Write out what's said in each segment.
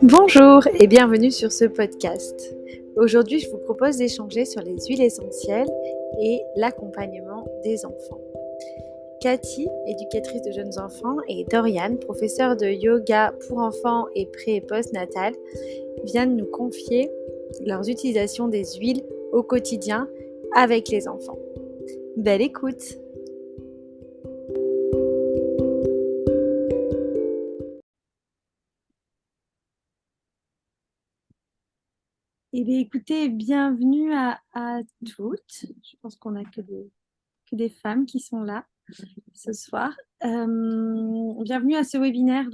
Bonjour et bienvenue sur ce podcast. Aujourd'hui, je vous propose d'échanger sur les huiles essentielles et l'accompagnement des enfants. Cathy, éducatrice de jeunes enfants, et Dorian, professeur de yoga pour enfants et pré- et post-natal, viennent nous confier leurs utilisations des huiles au quotidien avec les enfants. Belle écoute! Eh bien, écoutez, bienvenue à toutes. Je pense qu'on n'a que des femmes qui sont là ce soir. Bienvenue à ce webinaire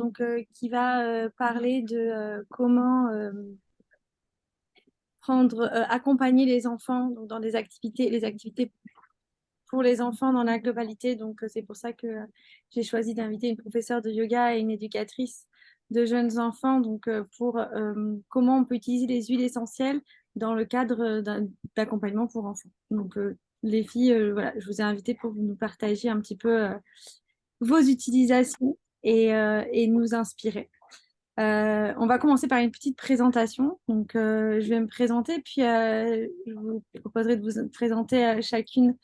qui va parler de comment accompagner les enfants donc, dans les activités pour les enfants dans la globalité. C'est pour ça que j'ai choisi d'inviter une professeure de yoga et une éducatrice de jeunes enfants pour comment on peut utiliser les huiles essentielles dans le cadre d'accompagnement pour enfants. Les filles, voilà, je vous ai invité pour que vous nous partagiez un petit peu vos utilisations et nous inspirer. On va commencer par une petite présentation. Je vais me présenter, puis je vous proposerai de vous présenter chacune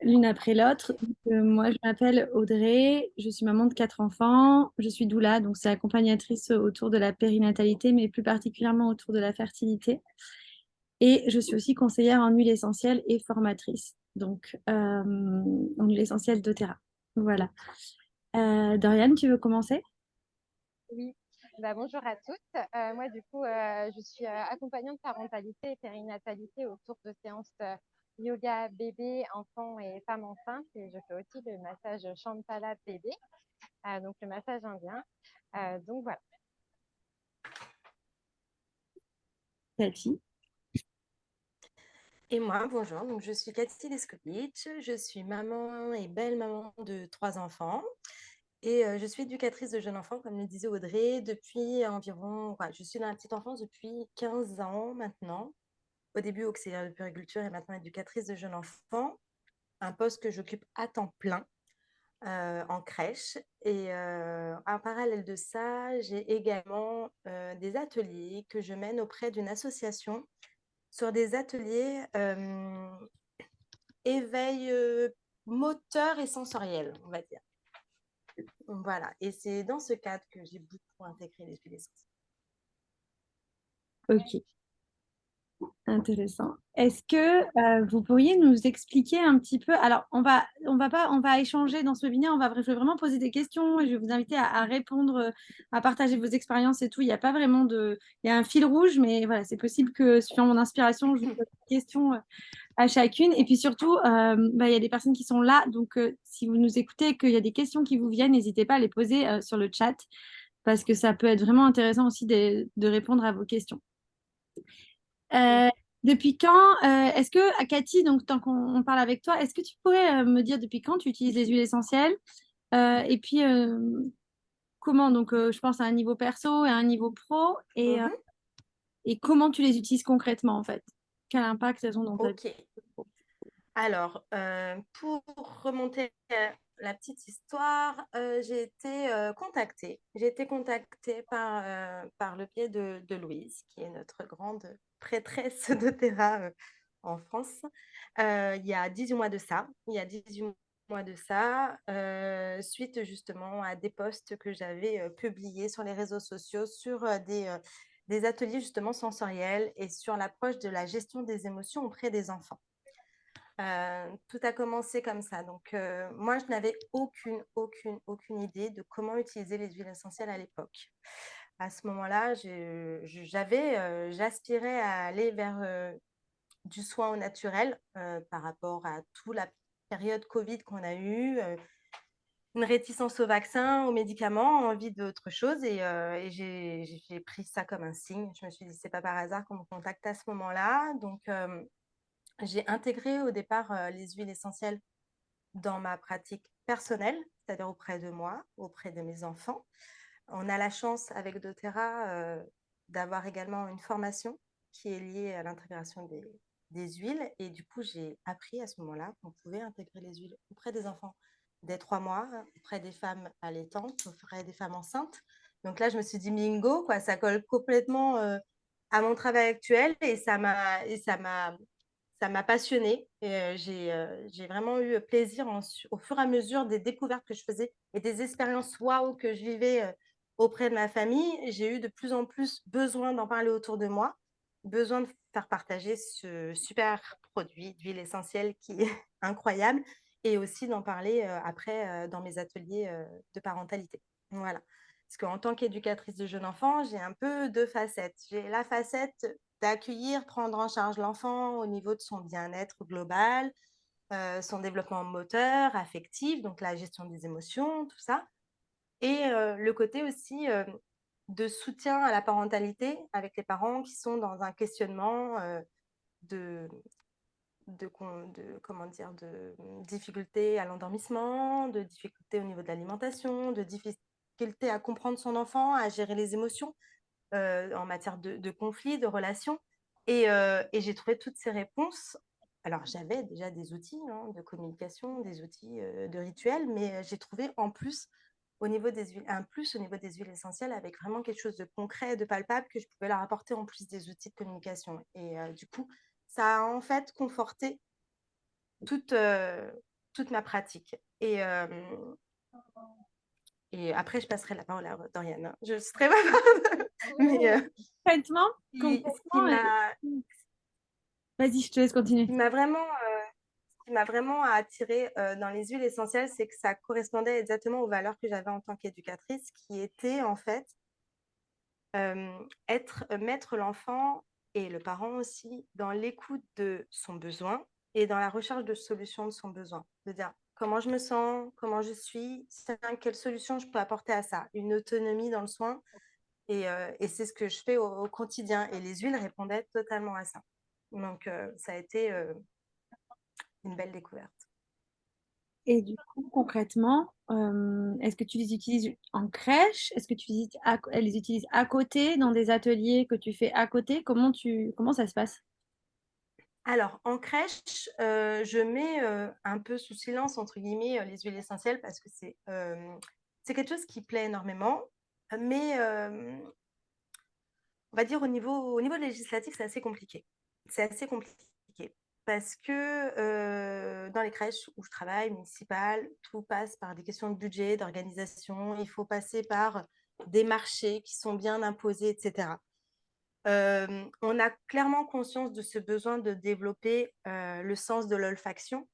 l'une après l'autre. Moi, je m'appelle Audrey, je suis maman de 4 enfants, je suis doula, donc c'est accompagnatrice autour de la périnatalité, mais plus particulièrement autour de la fertilité. Et je suis aussi conseillère en huile essentielle et formatrice, en huile essentielle doTERRA. Voilà. Doriane, tu veux commencer? Oui, bonjour à toutes. Moi, du coup, je suis accompagnante parentalité et périnatalité autour de séances yoga bébé, enfant et femme enceinte. Et je fais aussi le massage Shantala bébé, donc le massage indien. Donc voilà. Cathy. Et moi, bonjour, donc je suis Cathy Leskovic, je suis maman et belle-maman de 3 enfants et je suis éducatrice de jeunes enfants, comme le disait Audrey, depuis environ, je suis dans la petite enfance depuis 15 ans maintenant, au début auxiliaire de puériculture et maintenant éducatrice de jeunes enfants, un poste que j'occupe à temps plein en crèche et en parallèle de ça, j'ai également des ateliers que je mène auprès d'une association sur des ateliers éveil moteur et sensoriel, on va dire. Voilà, et c'est dans ce cadre que j'ai beaucoup intégré les huiles essentielles. Ok, intéressant. Est-ce que vous pourriez nous expliquer un petit peu? Alors, on va échanger dans ce webinaire. Je vais vraiment poser des questions et je vais vous inviter à répondre, à partager vos expériences et tout. Il n'y a pas vraiment il y a un fil rouge, mais voilà, c'est possible que suivant mon inspiration, je vous pose des questions à chacune. Et puis surtout, il y a des personnes qui sont là. Si vous nous écoutez et qu'il y a des questions qui vous viennent, n'hésitez pas à les poser sur le chat parce que ça peut être vraiment intéressant aussi de répondre à vos questions. Euh, Depuis quand, est-ce que, Cathy, donc tant qu'on parle avec toi, est-ce que tu pourrais me dire depuis quand tu utilises les huiles essentielles? Et puis, comment, je pense à un niveau perso et à un niveau pro, et comment tu les utilises concrètement, en fait? Quel impact elles ont dans ta vie? Ok, alors pour remonter la petite histoire, j'ai été contactée. J'ai été contactée par le biais de Louise, qui est notre grande prêtresse de Terra en France, il y a 18 mois de ça. Il y a 18 mois de ça, suite justement à des posts que j'avais publiés sur les réseaux sociaux sur des ateliers justement sensoriels et sur l'approche de la gestion des émotions auprès des enfants. Tout a commencé comme ça. Donc, moi, je n'avais aucune idée de comment utiliser les huiles essentielles à l'époque. À ce moment-là, j'aspirais à aller vers du soin au naturel par rapport à toute la période Covid qu'on a eue, une réticence au vaccin, aux médicaments, envie d'autre chose. Et j'ai pris ça comme un signe. Je me suis dit, c'est pas par hasard qu'on me contacte à ce moment-là. Donc, j'ai intégré au départ les huiles essentielles dans ma pratique personnelle, c'est-à-dire auprès de moi, auprès de mes enfants. On a la chance avec doTERRA d'avoir également une formation qui est liée à l'intégration des huiles. Et du coup, j'ai appris à ce moment-là qu'on pouvait intégrer les huiles auprès des enfants dès 3 mois, auprès des femmes allaitantes, auprès des femmes enceintes. Donc là, je me suis dit, bingo, quoi, ça colle complètement à mon travail actuel et ça m'a passionnée. Et j'ai vraiment eu plaisir au fur et à mesure des découvertes que je faisais et des expériences waouh que je vivais auprès de ma famille. J'ai eu de plus en plus besoin d'en parler autour de moi, besoin de faire partager ce super produit d'huile essentielle qui est incroyable et aussi d'en parler après dans mes ateliers de parentalité. Voilà. Parce qu'en tant qu'éducatrice de jeunes enfants, j'ai un peu deux facettes. J'ai la facette d'accueillir, prendre en charge l'enfant au niveau de son bien-être global, son développement moteur, affectif, donc la gestion des émotions, tout ça. Et le côté aussi de soutien à la parentalité avec les parents qui sont dans un questionnement de, comment dire, de difficultés à l'endormissement, de difficultés au niveau de l'alimentation, de difficultés à comprendre son enfant, à gérer les émotions en matière de conflits, de relations. Et j'ai trouvé toutes ces réponses. Alors, j'avais déjà des outils de communication, des outils de rituels, mais j'ai trouvé en plus au niveau des huiles, un plus au niveau des huiles essentielles avec vraiment quelque chose de concret, de palpable que je pouvais leur apporter en plus des outils de communication. Et du coup, ça a en fait conforté toute, toute ma pratique. Et après, je passerai la parole à Doriane, hein. Je suis très bavarde. Mais Concrètement, ce concrètement, vas-y, je te laisse continuer. qui m'a vraiment, qui m'a vraiment attirée dans les huiles essentielles, c'est que ça correspondait exactement aux valeurs que j'avais en tant qu'éducatrice, qui étaient en fait mettre l'enfant et le parent aussi dans l'écoute de son besoin et dans la recherche de solutions de son besoin. De dire comment je me sens, comment je suis, quelle solution je peux apporter à ça, une autonomie dans le soin. Et c'est ce que je fais au quotidien. Et les huiles répondaient totalement à ça. Donc, ça a été une belle découverte. Et du coup, concrètement, est-ce que tu les utilises en crèche? Est-ce que elles les utilises à côté, dans des ateliers que tu fais à côté? Comment ça se passe? Alors, en crèche, je mets un peu sous silence, entre guillemets, les huiles essentielles parce que c'est quelque chose qui plaît énormément. Mais on va dire au niveau législatif, c'est assez compliqué. C'est assez compliqué parce que dans les crèches où je travaille, municipales, tout passe par des questions de budget, d'organisation. Il faut passer par des marchés qui sont bien imposés, etc. On a clairement conscience de ce besoin de développer le sens de l'olfaction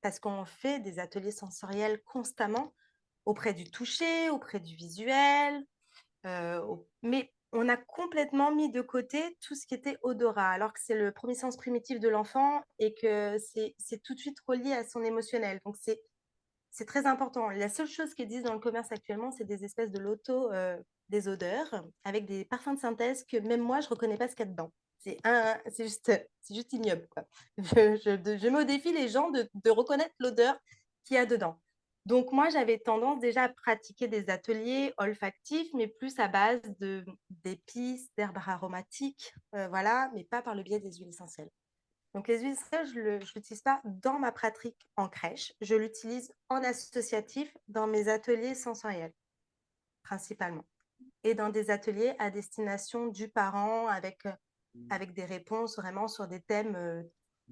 parce qu'on fait des ateliers sensoriels constamment auprès du toucher, auprès du visuel, mais on a complètement mis de côté tout ce qui était odorat, alors que c'est le premier sens primitif de l'enfant et que c'est tout de suite relié à son émotionnel. Donc, c'est très important. La seule chose qu'ils disent dans le commerce actuellement, c'est des espèces de loto des odeurs avec des parfums de synthèse que même moi, je ne reconnais pas ce qu'il y a dedans. C'est juste ignoble, quoi. Je mets au défi les gens de reconnaître l'odeur qu'il y a dedans. Donc, moi, j'avais tendance déjà à pratiquer des ateliers olfactifs, mais plus à base d'épices, d'herbes aromatiques, voilà, mais pas par le biais des huiles essentielles. Donc, les huiles essentielles, je ne l'utilise pas dans ma pratique en crèche. Je l'utilise en associatif dans mes ateliers sensoriels, principalement. Et dans des ateliers à destination du parent avec des réponses vraiment sur des thèmes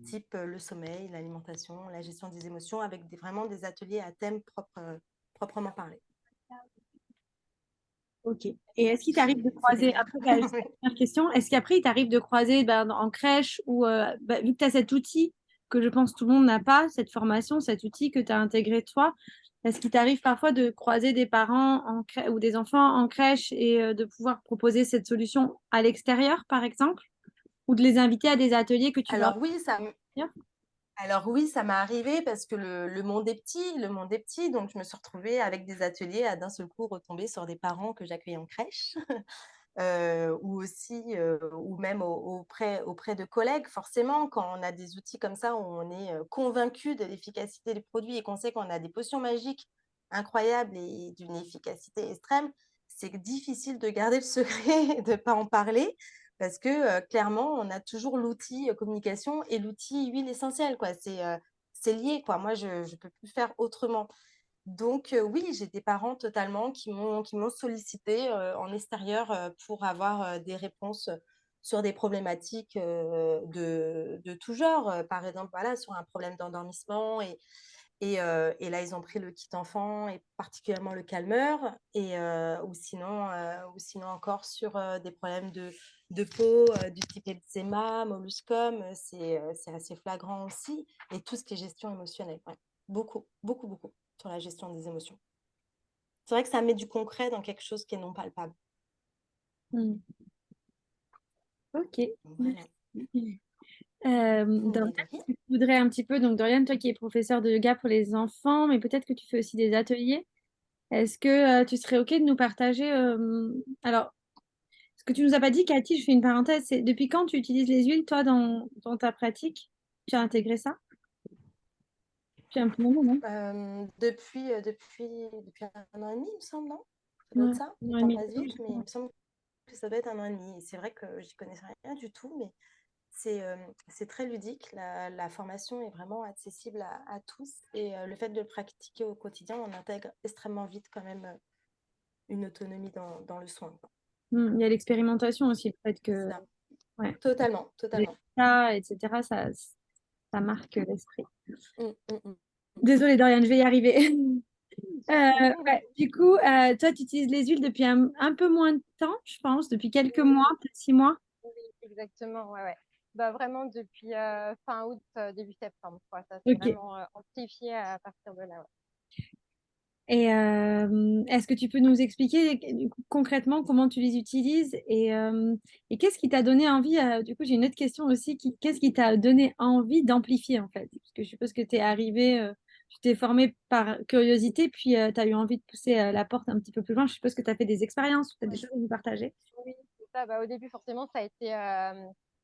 type le sommeil, l'alimentation, la gestion des émotions, avec vraiment des ateliers à thème proprement parlé. Ok. Et est-ce qu'il t'arrive de croiser, après, bah, juste la dernière question, est-ce qu'après, il t'arrive de croiser en crèche ou, vu que tu as cet outil que je pense tout le monde n'a pas, cette formation, cet outil que tu as intégré toi, est-ce qu'il t'arrive parfois de croiser des parents ou des enfants en crèche et de pouvoir proposer cette solution à l'extérieur, par exemple, ou de les inviter à des ateliers que tu vas Alors oui, ça m'est arrivé parce que le monde est petit, donc je me suis retrouvée avec des ateliers à d'un seul coup retomber sur des parents que j'accueille en crèche. Ou aussi, ou même auprès de collègues. Forcément, quand on a des outils comme ça, où on est convaincu de l'efficacité des produits et qu'on sait qu'on a des potions magiques incroyables et d'une efficacité extrême, c'est difficile de garder le secret et de ne pas en parler parce que clairement, on a toujours l'outil communication et l'outil huile essentielle, quoi. C'est lié, quoi. Moi, je ne peux plus faire autrement. Donc, oui, j'ai des parents totalement qui m'ont sollicité en extérieur pour avoir des réponses sur des problématiques de tout genre. Par exemple, voilà, sur un problème d'endormissement. Et là, ils ont pris le kit enfant et particulièrement le calmeur. Ou sinon encore sur des problèmes de peau du type eczéma, molluscum. C'est assez flagrant aussi. Et tout ce qui est gestion émotionnelle. Ouais. Beaucoup, beaucoup, beaucoup sur la gestion des émotions. C'est vrai que ça met du concret dans quelque chose qui est non palpable. Mm. Ok. Voilà. Dorian, Mais de rien. tu voudrais un petit peu, donc Dorian, toi qui es professeur de yoga pour les enfants, mais peut-être que tu fais aussi des ateliers. Est-ce que tu serais OK de nous partager alors, ce que tu nous as pas dit, Cathy, je fais une parenthèse, c'est depuis quand tu utilises les huiles, toi, dans ta pratique? Tu as intégré ça? Depuis un petit moment, non? Depuis un an et demi, il me semble, non? Ça doit Ouais, être ça. un Le an et temps demi. passe vite, mais il me semble que ça doit être un an et demi. Et c'est vrai que j'y connaissais rien du tout, mais c'est très ludique. La formation est vraiment accessible à tous. Et le fait de le pratiquer au quotidien, on intègre extrêmement vite quand même une autonomie dans le soin, quoi. Il y a l'expérimentation aussi, le fait C'est que ça. ouais, Totalement, les totalement. cas, etc., ça marque l'esprit. Mm, mm, mm. Désolée, Dorian, je vais y arriver. Ouais, du coup, toi, tu utilises les huiles depuis un peu moins de temps, je pense, depuis quelques mois, Oui, peut-être 6 mois. oui, exactement, ouais, ouais. Bah, vraiment depuis fin août, début septembre, quoi. Ça s'est Ok. vraiment amplifié à partir de là, ouais. Et est-ce que tu peux nous expliquer du coup, concrètement comment tu les utilises et qu'est-ce qui t'a donné envie, du coup j'ai une autre question aussi, qu'est-ce qui t'a donné envie d'amplifier en fait? Parce que je suppose que tu es arrivé, tu t'es formé par curiosité, puis tu as eu envie de pousser la porte un petit peu plus loin. Je suppose que tu as fait des expériences, tu as des choses à nous partager. Oui, c'est ça. Bah, au début, forcément, ça a été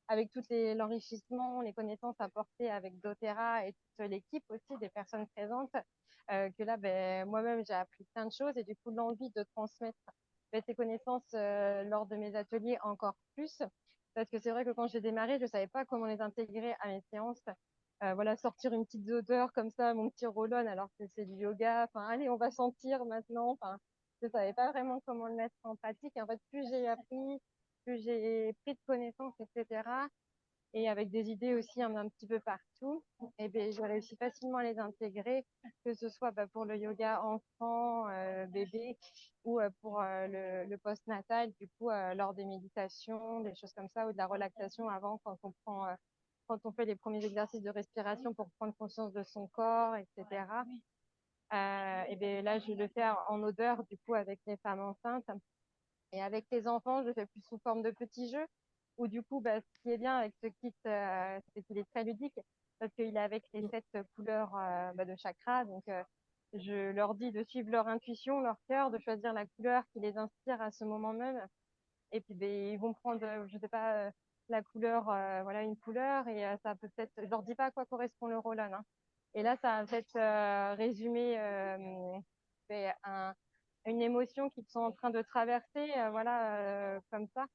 avec tout l'enrichissement, les connaissances apportées avec doTERRA et toute l'équipe aussi, des personnes présentes, que là, ben, moi-même, j'ai appris plein de choses et du coup, l'envie de transmettre ces connaissances lors de mes ateliers encore plus. Parce que c'est vrai que quand j'ai démarré, je ne savais pas comment les intégrer à mes séances. Voilà, sortir une petite odeur comme ça, mon petit roll-on, alors que c'est du yoga. Enfin, allez, on va sentir maintenant. Enfin, je savais pas vraiment comment le mettre en pratique. Et en fait, plus j'ai appris, plus j'ai pris de connaissances, etc. Et avec des idées aussi un petit peu partout, et ben, j'ai réussi facilement à les intégrer, que ce soit bah, pour le yoga enfant, bébé, ou pour le post-natal, du coup, lors des méditations, des choses comme ça, ou de la relaxation avant, quand on fait les premiers exercices de respiration pour prendre conscience de son corps, etc. Et bien là, je le fais en odeur, du coup, avec les femmes enceintes. Et avec les enfants, je le fais plus sous forme de petits jeux, où du coup, bah, ce qui est bien avec ce kit, c'est qu'il est très ludique, parce qu'il est avec les 7 couleurs bah, de chakra. Donc, je leur dis de suivre leur intuition, leur cœur, de choisir la couleur qui les inspire à ce moment même. Et puis, ben, ils vont prendre, je sais pas, la couleur, voilà, une couleur, et ça peut peut-être, je leur dis pas à quoi correspond le Roland, hein. Et là, ça va peut-être résumer ben, une émotion qu'ils sont en train de traverser, voilà, comme ça.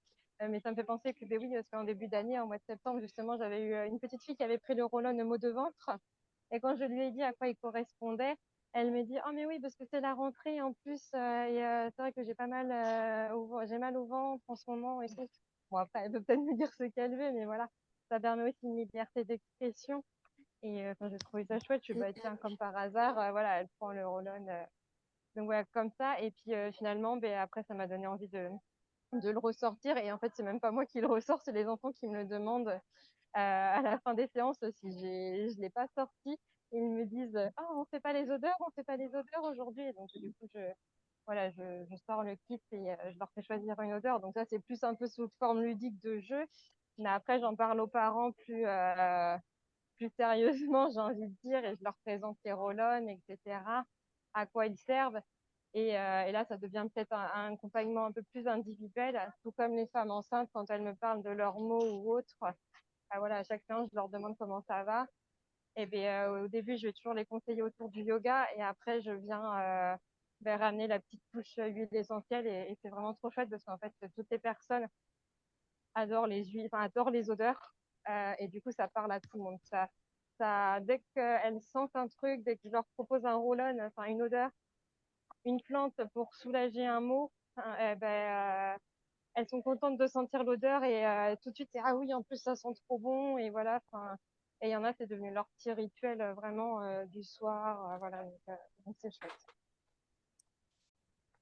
Mais ça me fait penser que, ben oui, parce qu'en début d'année, en mois de septembre, justement, j'avais eu une petite fille qui avait pris le Roland mot de ventre. Et quand je lui ai dit à quoi il correspondait, elle me dit, oh mais oui, parce que c'est la rentrée en plus, et c'est vrai que j'ai pas mal, j'ai mal au ventre en ce moment et tout. Bon, après, elle peut peut-être me dire ce qu'elle veut, mais voilà, ça permet aussi une liberté d'expression. Et quand j'ai trouvé ça chouette, je suis bah tiens, comme par hasard, voilà, elle prend le roll-on. Donc voilà, comme ça. Et puis finalement, ben, après, ça m'a donné envie de le ressortir. Et en fait, c'est même pas moi qui le ressors, c'est les enfants qui me le demandent à la fin des séances si je l'ai pas sorti. Ils me disent ah, on fait pas les odeurs, on fait pas les odeurs aujourd'hui. Et donc du coup voilà, je sors le kit et je leur fais choisir une odeur. Donc ça c'est plus un peu sous forme ludique de jeu. Mais après j'en parle aux parents plus sérieusement, j'ai envie de dire, et je leur présente les roll-on, etc. À quoi ils servent. Et là, ça devient peut-être un accompagnement un peu plus individuel, tout comme les femmes enceintes, quand elles me parlent de leurs mots ou autres. Voilà, à chaque séance, je leur demande comment ça va. Et bien, au début, je vais toujours les conseiller autour du yoga et après, je viens ramener la petite touche huile essentielle et c'est vraiment trop chouette parce qu'en fait, toutes les personnes adorent les huiles, enfin, adorent les odeurs et du coup, ça parle à tout le monde. dès qu'elles sentent un truc, dès que je leur propose un roll-on, enfin une odeur, une plante pour soulager un mot, elles sont contentes de sentir l'odeur et tout de suite, c'est ah oui, en plus ça sent trop bon et voilà. Et il y en a, c'est devenu leur petit rituel vraiment du soir, voilà. Donc c'est chouette.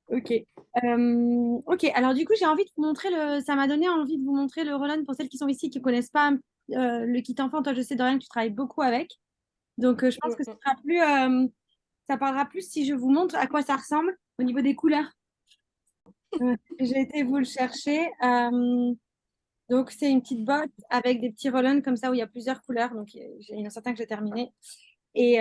Ok. Ok, alors du coup, j'ai envie de vous montrer ça m'a donné envie de vous montrer le Roland pour celles qui sont ici qui ne connaissent pas le kit enfant. Toi, je sais, Dorian, que tu travailles beaucoup avec. Donc, je pense que ce sera plus, ça parlera plus si je vous montre à quoi ça ressemble au niveau des couleurs. J'ai été vous le chercher. Donc, c'est une petite boîte avec des petits roll comme ça où il y a plusieurs couleurs. Donc, il y en a certains que j'ai terminé. Et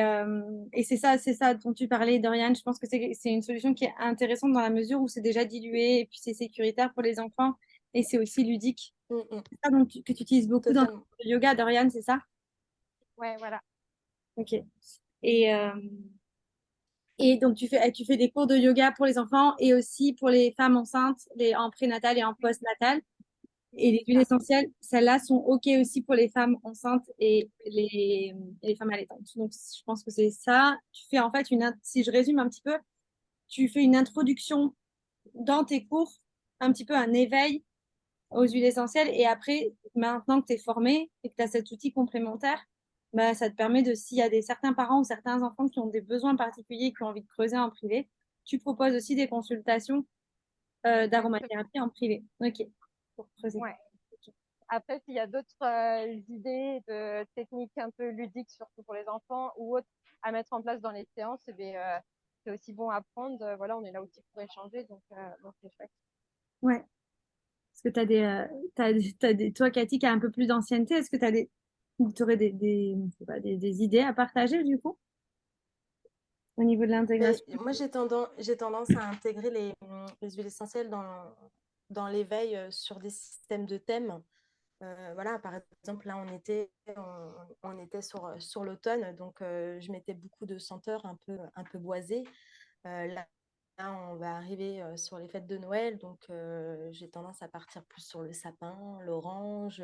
c'est ça dont tu parlais, Dorian. Je pense que c'est une solution qui est intéressante dans la mesure où c'est déjà dilué et puis c'est sécuritaire pour les enfants et c'est aussi ludique. C'est ça que tu utilises beaucoup dans Totalement. le yoga, Dorian, c'est ça? Ouais, voilà. Ok. Et, euh, et donc, tu fais des cours de yoga pour les enfants et aussi pour les femmes enceintes, en prénatal et en postnatal. Et les huiles Ça. essentielles, celles-là sont OK aussi pour les femmes enceintes et les femmes allaitantes. Donc, je pense que c'est ça. Tu fais en fait si je résume un petit peu, tu fais une introduction dans tes cours, un petit peu un éveil aux huiles essentielles. Et après, maintenant que tu es formé et que tu as cet outil complémentaire, bah, ça te permet s'il y a certains parents ou certains enfants qui ont des besoins particuliers, qui ont envie de creuser en privé, tu proposes aussi des consultations Exactement. d'aromathérapie en privé. OK, pour creuser. Ouais. Après, s'il y a d'autres idées de techniques un peu ludiques, surtout pour les enfants, ou autres à mettre en place dans les séances, c'est aussi bon à prendre. Voilà, on est là aussi pour échanger, donc c'est chouette. Ouais. Est-ce que tu as toi, Cathy, qui a un peu plus d'ancienneté, est-ce que tu aurais je sais pas, des idées à partager du coup au niveau de Mais l'intégration? moi, j'ai tendance à intégrer les huiles essentielles dans l'éveil sur des systèmes de thèmes. Voilà, par exemple, là, on était sur l'automne, donc je mettais beaucoup de senteurs un peu boisées. Là, on va arriver sur les fêtes de Noël, donc j'ai tendance à partir plus sur le sapin, l'orange.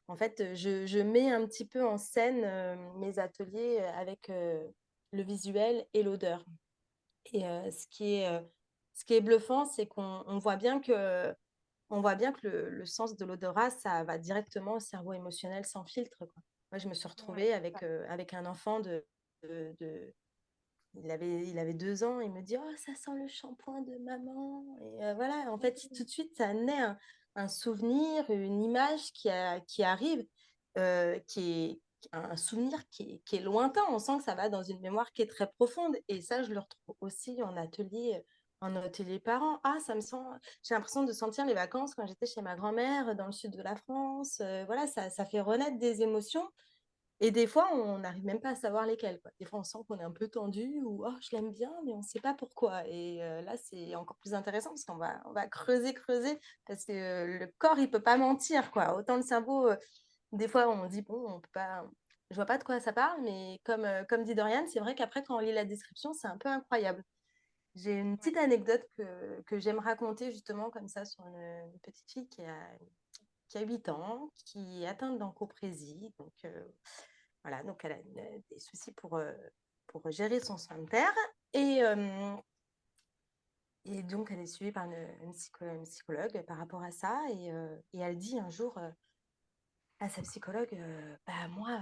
En fait, je mets un petit peu en scène mes ateliers avec le visuel et l'odeur. Et ce qui est bluffant, c'est qu'on voit bien que le sens de l'odorat, ça va directement au cerveau émotionnel sans filtre, quoi. Moi, je me suis Ouais, retrouvée ça. avec un enfant il avait 2 ans, il me dit oh, ça sent le shampoing de maman. Et voilà, en fait, tout de suite, ça naît un souvenir, une image qui arrive, qui est un souvenir qui est lointain. On sent que ça va dans une mémoire qui est très profonde. Et ça, je le retrouve aussi en atelier parents. Ah, j'ai l'impression de sentir les vacances quand j'étais chez ma grand-mère dans le sud de la France. Voilà, ça fait renaître des émotions. Et des fois, on n'arrive même pas à savoir lesquelles, quoi. Des fois, on sent qu'on est un peu tendu ou oh, je l'aime bien, mais on ne sait pas pourquoi. Et là, c'est encore plus intéressant parce on va creuser parce que le corps, il ne peut pas mentir, quoi. Autant le cerveau, des fois, on dit bon, on peut pas. Je vois pas de quoi ça parle, mais comme dit Dorian, c'est vrai qu'après, quand on lit la description, c'est un peu incroyable. J'ai une petite anecdote que j'aime raconter justement comme ça sur une petite fille qui a 8 ans, qui est atteinte d'encoprésie. Donc, voilà, donc elle a des soucis pour gérer son sphincter. Et, euh, et donc, elle est suivie par une psychologue par rapport à ça. Et elle dit un jour à sa psychologue, bah, moi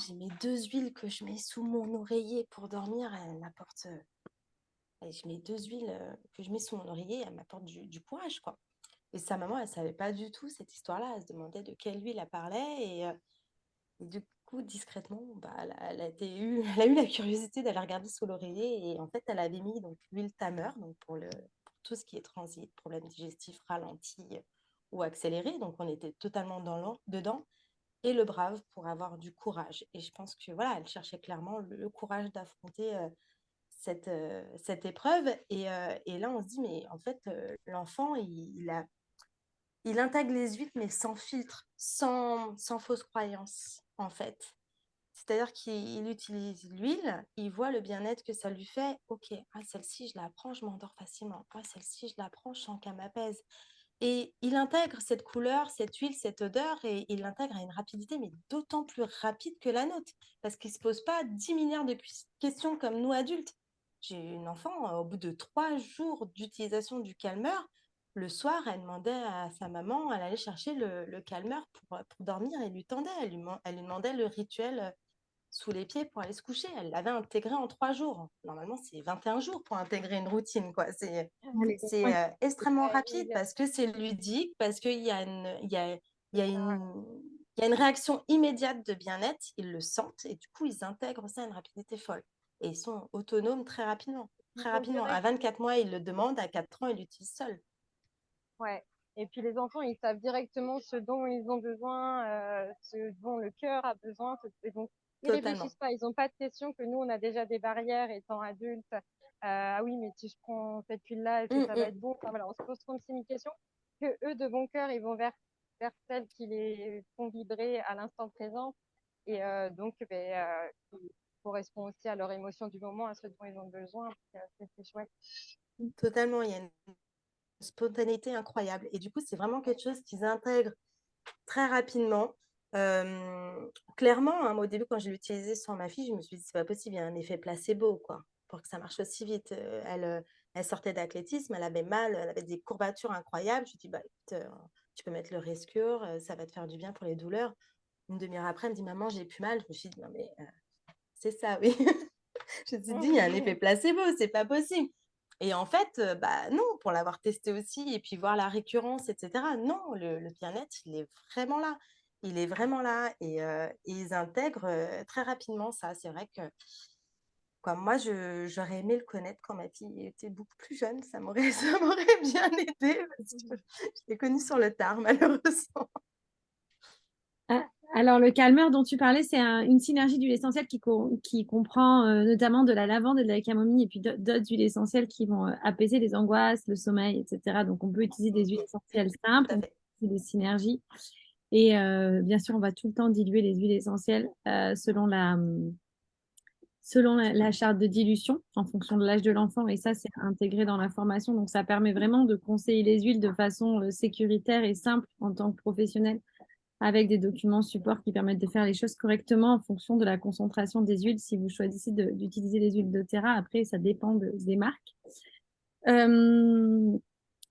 j'ai mes 2 huiles que je mets sous mon oreiller pour dormir. Elle m'apporte, je mets 2 huiles que je mets sous mon oreiller. Elle m'apporte du courage, quoi. Et sa maman, elle savait pas du tout cette histoire-là. Elle se demandait de quelle huile elle parlait. Et du coup, discrètement, bah, elle a eu la curiosité d'aller regarder sous l'oreiller. Et en fait, elle avait mis donc l'huile Tamer, donc pour tout ce qui est transit, problème digestif ralenti ou accéléré. Donc, on était totalement dedans. Et le Brave pour avoir du courage. Et je pense que voilà, elle cherchait clairement le courage d'affronter cette épreuve. Et là, on se dit, mais en fait, l'enfant, il intègre les huîtres, mais sans filtre, sans fausse croyance, en fait. C'est-à-dire qu'il utilise l'huile, il voit le bien-être que ça lui fait. Ok, ah, celle-ci, je la prends, je m'endors facilement. Ah, celle-ci, je la prends, je sens qu'elle m'apaise. Et il intègre cette couleur, cette huile, cette odeur, et il l'intègre à une rapidité, mais d'autant plus rapide que la nôtre, parce qu'il ne se pose pas 10 milliards de questions comme nous adultes. J'ai une enfant, au bout de 3 jours d'utilisation du calmeur, le soir, elle demandait à sa maman, elle allait chercher le calmeur pour dormir, et lui tendait, elle lui demandait le rituel sous les pieds pour aller se coucher. Elle l'avait intégré en 3 jours. Normalement, c'est 21 jours pour intégrer une routine, quoi. Les C'est enfants, extrêmement Ouais, rapide parce que c'est ludique, parce qu'il y a il y a ouais. il y a une réaction immédiate de bien-être, ils le sentent et du coup, ils intègrent ça à une rapidité folle. Et ils sont autonomes très rapidement. Très On rapidement. dirait À 24 mois, ils le demandent, à 4 ans, ils l'utilisent seuls. Ouais. Et puis les enfants, ils savent directement ce dont ils ont besoin, ce dont le cœur a besoin. Et donc, ils Totalement. réfléchissent pas. Ils n'ont pas de questions que nous, on a déjà des barrières étant adultes. Ah oui, mais si je prends cette huile-là, est-ce que ça va Mm. être bon? Enfin, voilà, on se pose 36 000 questions que eux, de bon cœur, ils vont vers celles qui les font vibrer à l'instant présent. Et donc, qui correspond aussi à leur émotion du moment, à ce dont ils ont besoin. C'est chouette. Totalement. Il y a une spontanéité incroyable. Et du coup, c'est vraiment quelque chose qu'ils intègrent très rapidement. Clairement, hein, moi, au début, quand je l'ai utilisé sur ma fille, je me suis dit, c'est pas possible, il y a un effet placebo, quoi, pour que ça marche aussi vite. Elle sortait d'athlétisme, elle avait mal, elle avait des courbatures incroyables. Je lui ai dit, bah, écoute, tu peux mettre le Rescure, ça va te faire du bien pour les douleurs. Une demi-heure après, elle me dit, maman, j'ai plus mal. Je me suis dit, non, mais c'est ça, oui. Je me suis dit, il y a un effet placebo, c'est pas possible. Et en fait, bah non, pour l'avoir testé aussi et puis voir la récurrence, etc. Non, le bien-être, il est vraiment là. Il est vraiment là et ils intègrent très rapidement ça. C'est vrai que quoi, moi, j'aurais aimé le connaître quand ma fille était beaucoup plus jeune. Ça m'aurait bien aidé parce que je l'ai connu sur le tard, malheureusement. Ah, alors, le calmeur dont tu parlais, c'est une synergie d'huiles essentielles qui comprend notamment de la lavande et de la camomille et puis d'autres huiles essentielles qui vont apaiser les angoisses, le sommeil, etc. Donc, on peut utiliser des huiles essentielles Tout simples, à on peut fait. utiliser des synergies. Et bien sûr, on va tout le temps diluer les huiles essentielles selon la charte de dilution en fonction de l'âge de l'enfant. Et ça, c'est intégré dans la formation. Donc, ça permet vraiment de conseiller les huiles de façon sécuritaire et simple en tant que professionnel avec des documents support qui permettent de faire les choses correctement en fonction de la concentration des huiles. Si vous choisissez d'utiliser les huiles doTERRA, après, ça dépend des marques. Euh,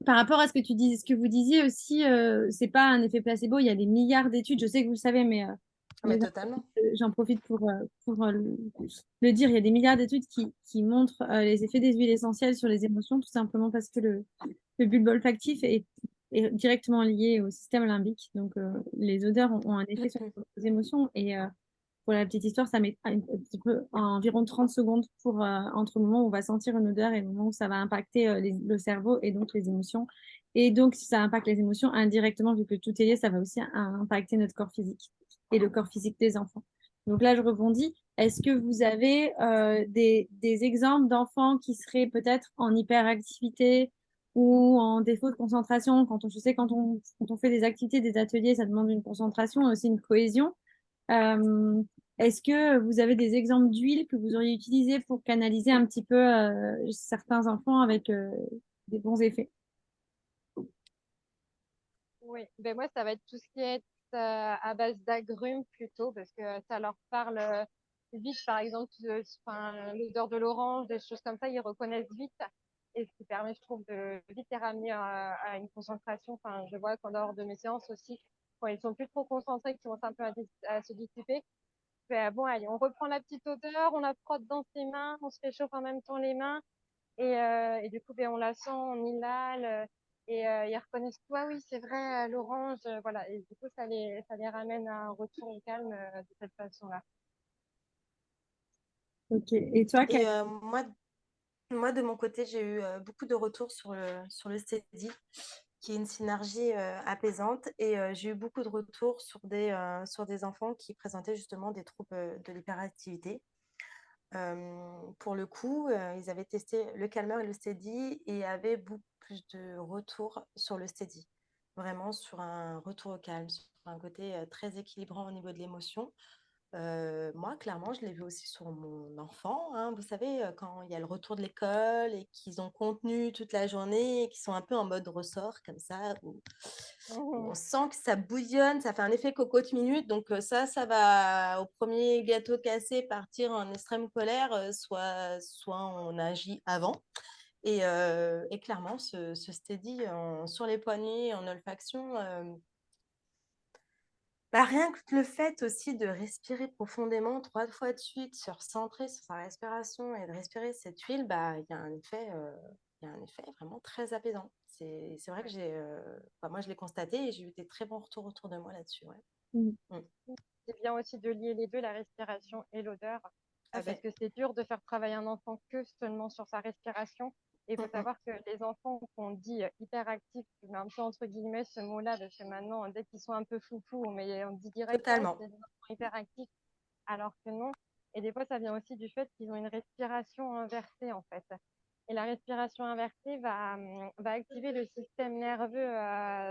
Par rapport à ce que tu dis, ce que vous disiez aussi, c'est pas un effet placebo. Il y a des milliards d'études. Je sais que vous le savez, Ah, mais mais totalement. j'en profite pour le dire. Il y a des milliards d'études qui montrent les effets des huiles essentielles sur les émotions, tout simplement parce que le bulbe olfactif est directement lié au système limbique. Donc, les odeurs ont un effet sur les émotions. Et pour la petite histoire, ça met un petit peu environ 30 secondes entre le moment où on va sentir une odeur et le moment où ça va impacter le cerveau et donc les émotions. Et donc, si ça impacte les émotions indirectement, vu que tout est lié, ça va aussi impacter notre corps physique et le corps physique des enfants. Donc là, je rebondis. Est-ce que vous avez des exemples d'enfants qui seraient peut-être en hyperactivité ou en défaut de concentration? Je sais, quand on fait des activités, des ateliers, ça demande une concentration, aussi une cohésion. Euh, Est-ce que vous avez des exemples d'huile que vous auriez utilisées pour canaliser un petit peu certains enfants avec des bons effets? Oui, ben moi, ça va être tout ce qui est à base d'agrumes plutôt, parce que ça leur parle vite. Par exemple, enfin, l'odeur de l'orange, des choses comme ça, ils reconnaissent vite. Et ce qui permet, je trouve, de vite les ramener à une concentration. Enfin, je vois qu'en dehors de mes séances aussi, quand ils sont plus trop concentrés, qu'ils commencent un peu à se dissiper, bon, allez, on reprend la petite odeur, on la frotte dans ses mains, on se réchauffe en même temps les mains. Et du coup, ben, on la sent, on inhale, et ils reconnaissent, ah oui, c'est vrai, l'orange, voilà. Et du coup, ça les ramène à un retour au calme de cette façon-là. Ok. Et toi, Et moi, de mon côté, j'ai eu beaucoup de retours sur le steady, qui est une synergie apaisante. Et j'ai eu beaucoup de retours sur des enfants qui présentaient justement des troubles de l'hyperactivité. Pour le coup, ils avaient testé le calmeur et le steady et avaient beaucoup plus de retours sur le steady. Vraiment sur un retour au calme, sur un côté très équilibrant au niveau de l'émotion. Moi, clairement, je l'ai vu aussi sur mon enfant, hein. Vous savez, quand il y a le retour de l'école et qu'ils ont contenu toute la journée et qu'ils sont un peu en mode ressort comme ça, où on sent que ça bouillonne, ça fait un effet cocotte minute. Donc ça va au premier gâteau cassé partir en extrême colère, soit on agit avant. Et clairement, ce steady sur les poignets, en olfaction, bah, rien que le fait aussi de respirer profondément 3 fois de suite, se recentrer sur sa respiration et de respirer cette huile, bah, il y a un effet vraiment très apaisant. C'est vrai que moi, je l'ai constaté et j'ai eu des très bons retours autour de moi là-dessus. Ouais. Mm. Mm. C'est bien aussi de lier les deux, la respiration et l'odeur, Tout à parce fait. que c'est dur de faire travailler un enfant que seulement sur sa respiration. Et il Mm, faut mm. savoir que les enfants qu'on dit hyperactifs, je mets un peu entre guillemets ce mot-là, parce que maintenant, dès qu'ils sont un peu foufou, on dit direct, ah, Totalement. c'est des enfants hyperactifs, alors que non. Et des fois, ça vient aussi du fait qu'ils ont une respiration inversée, en fait. Et la respiration inversée va activer le système nerveux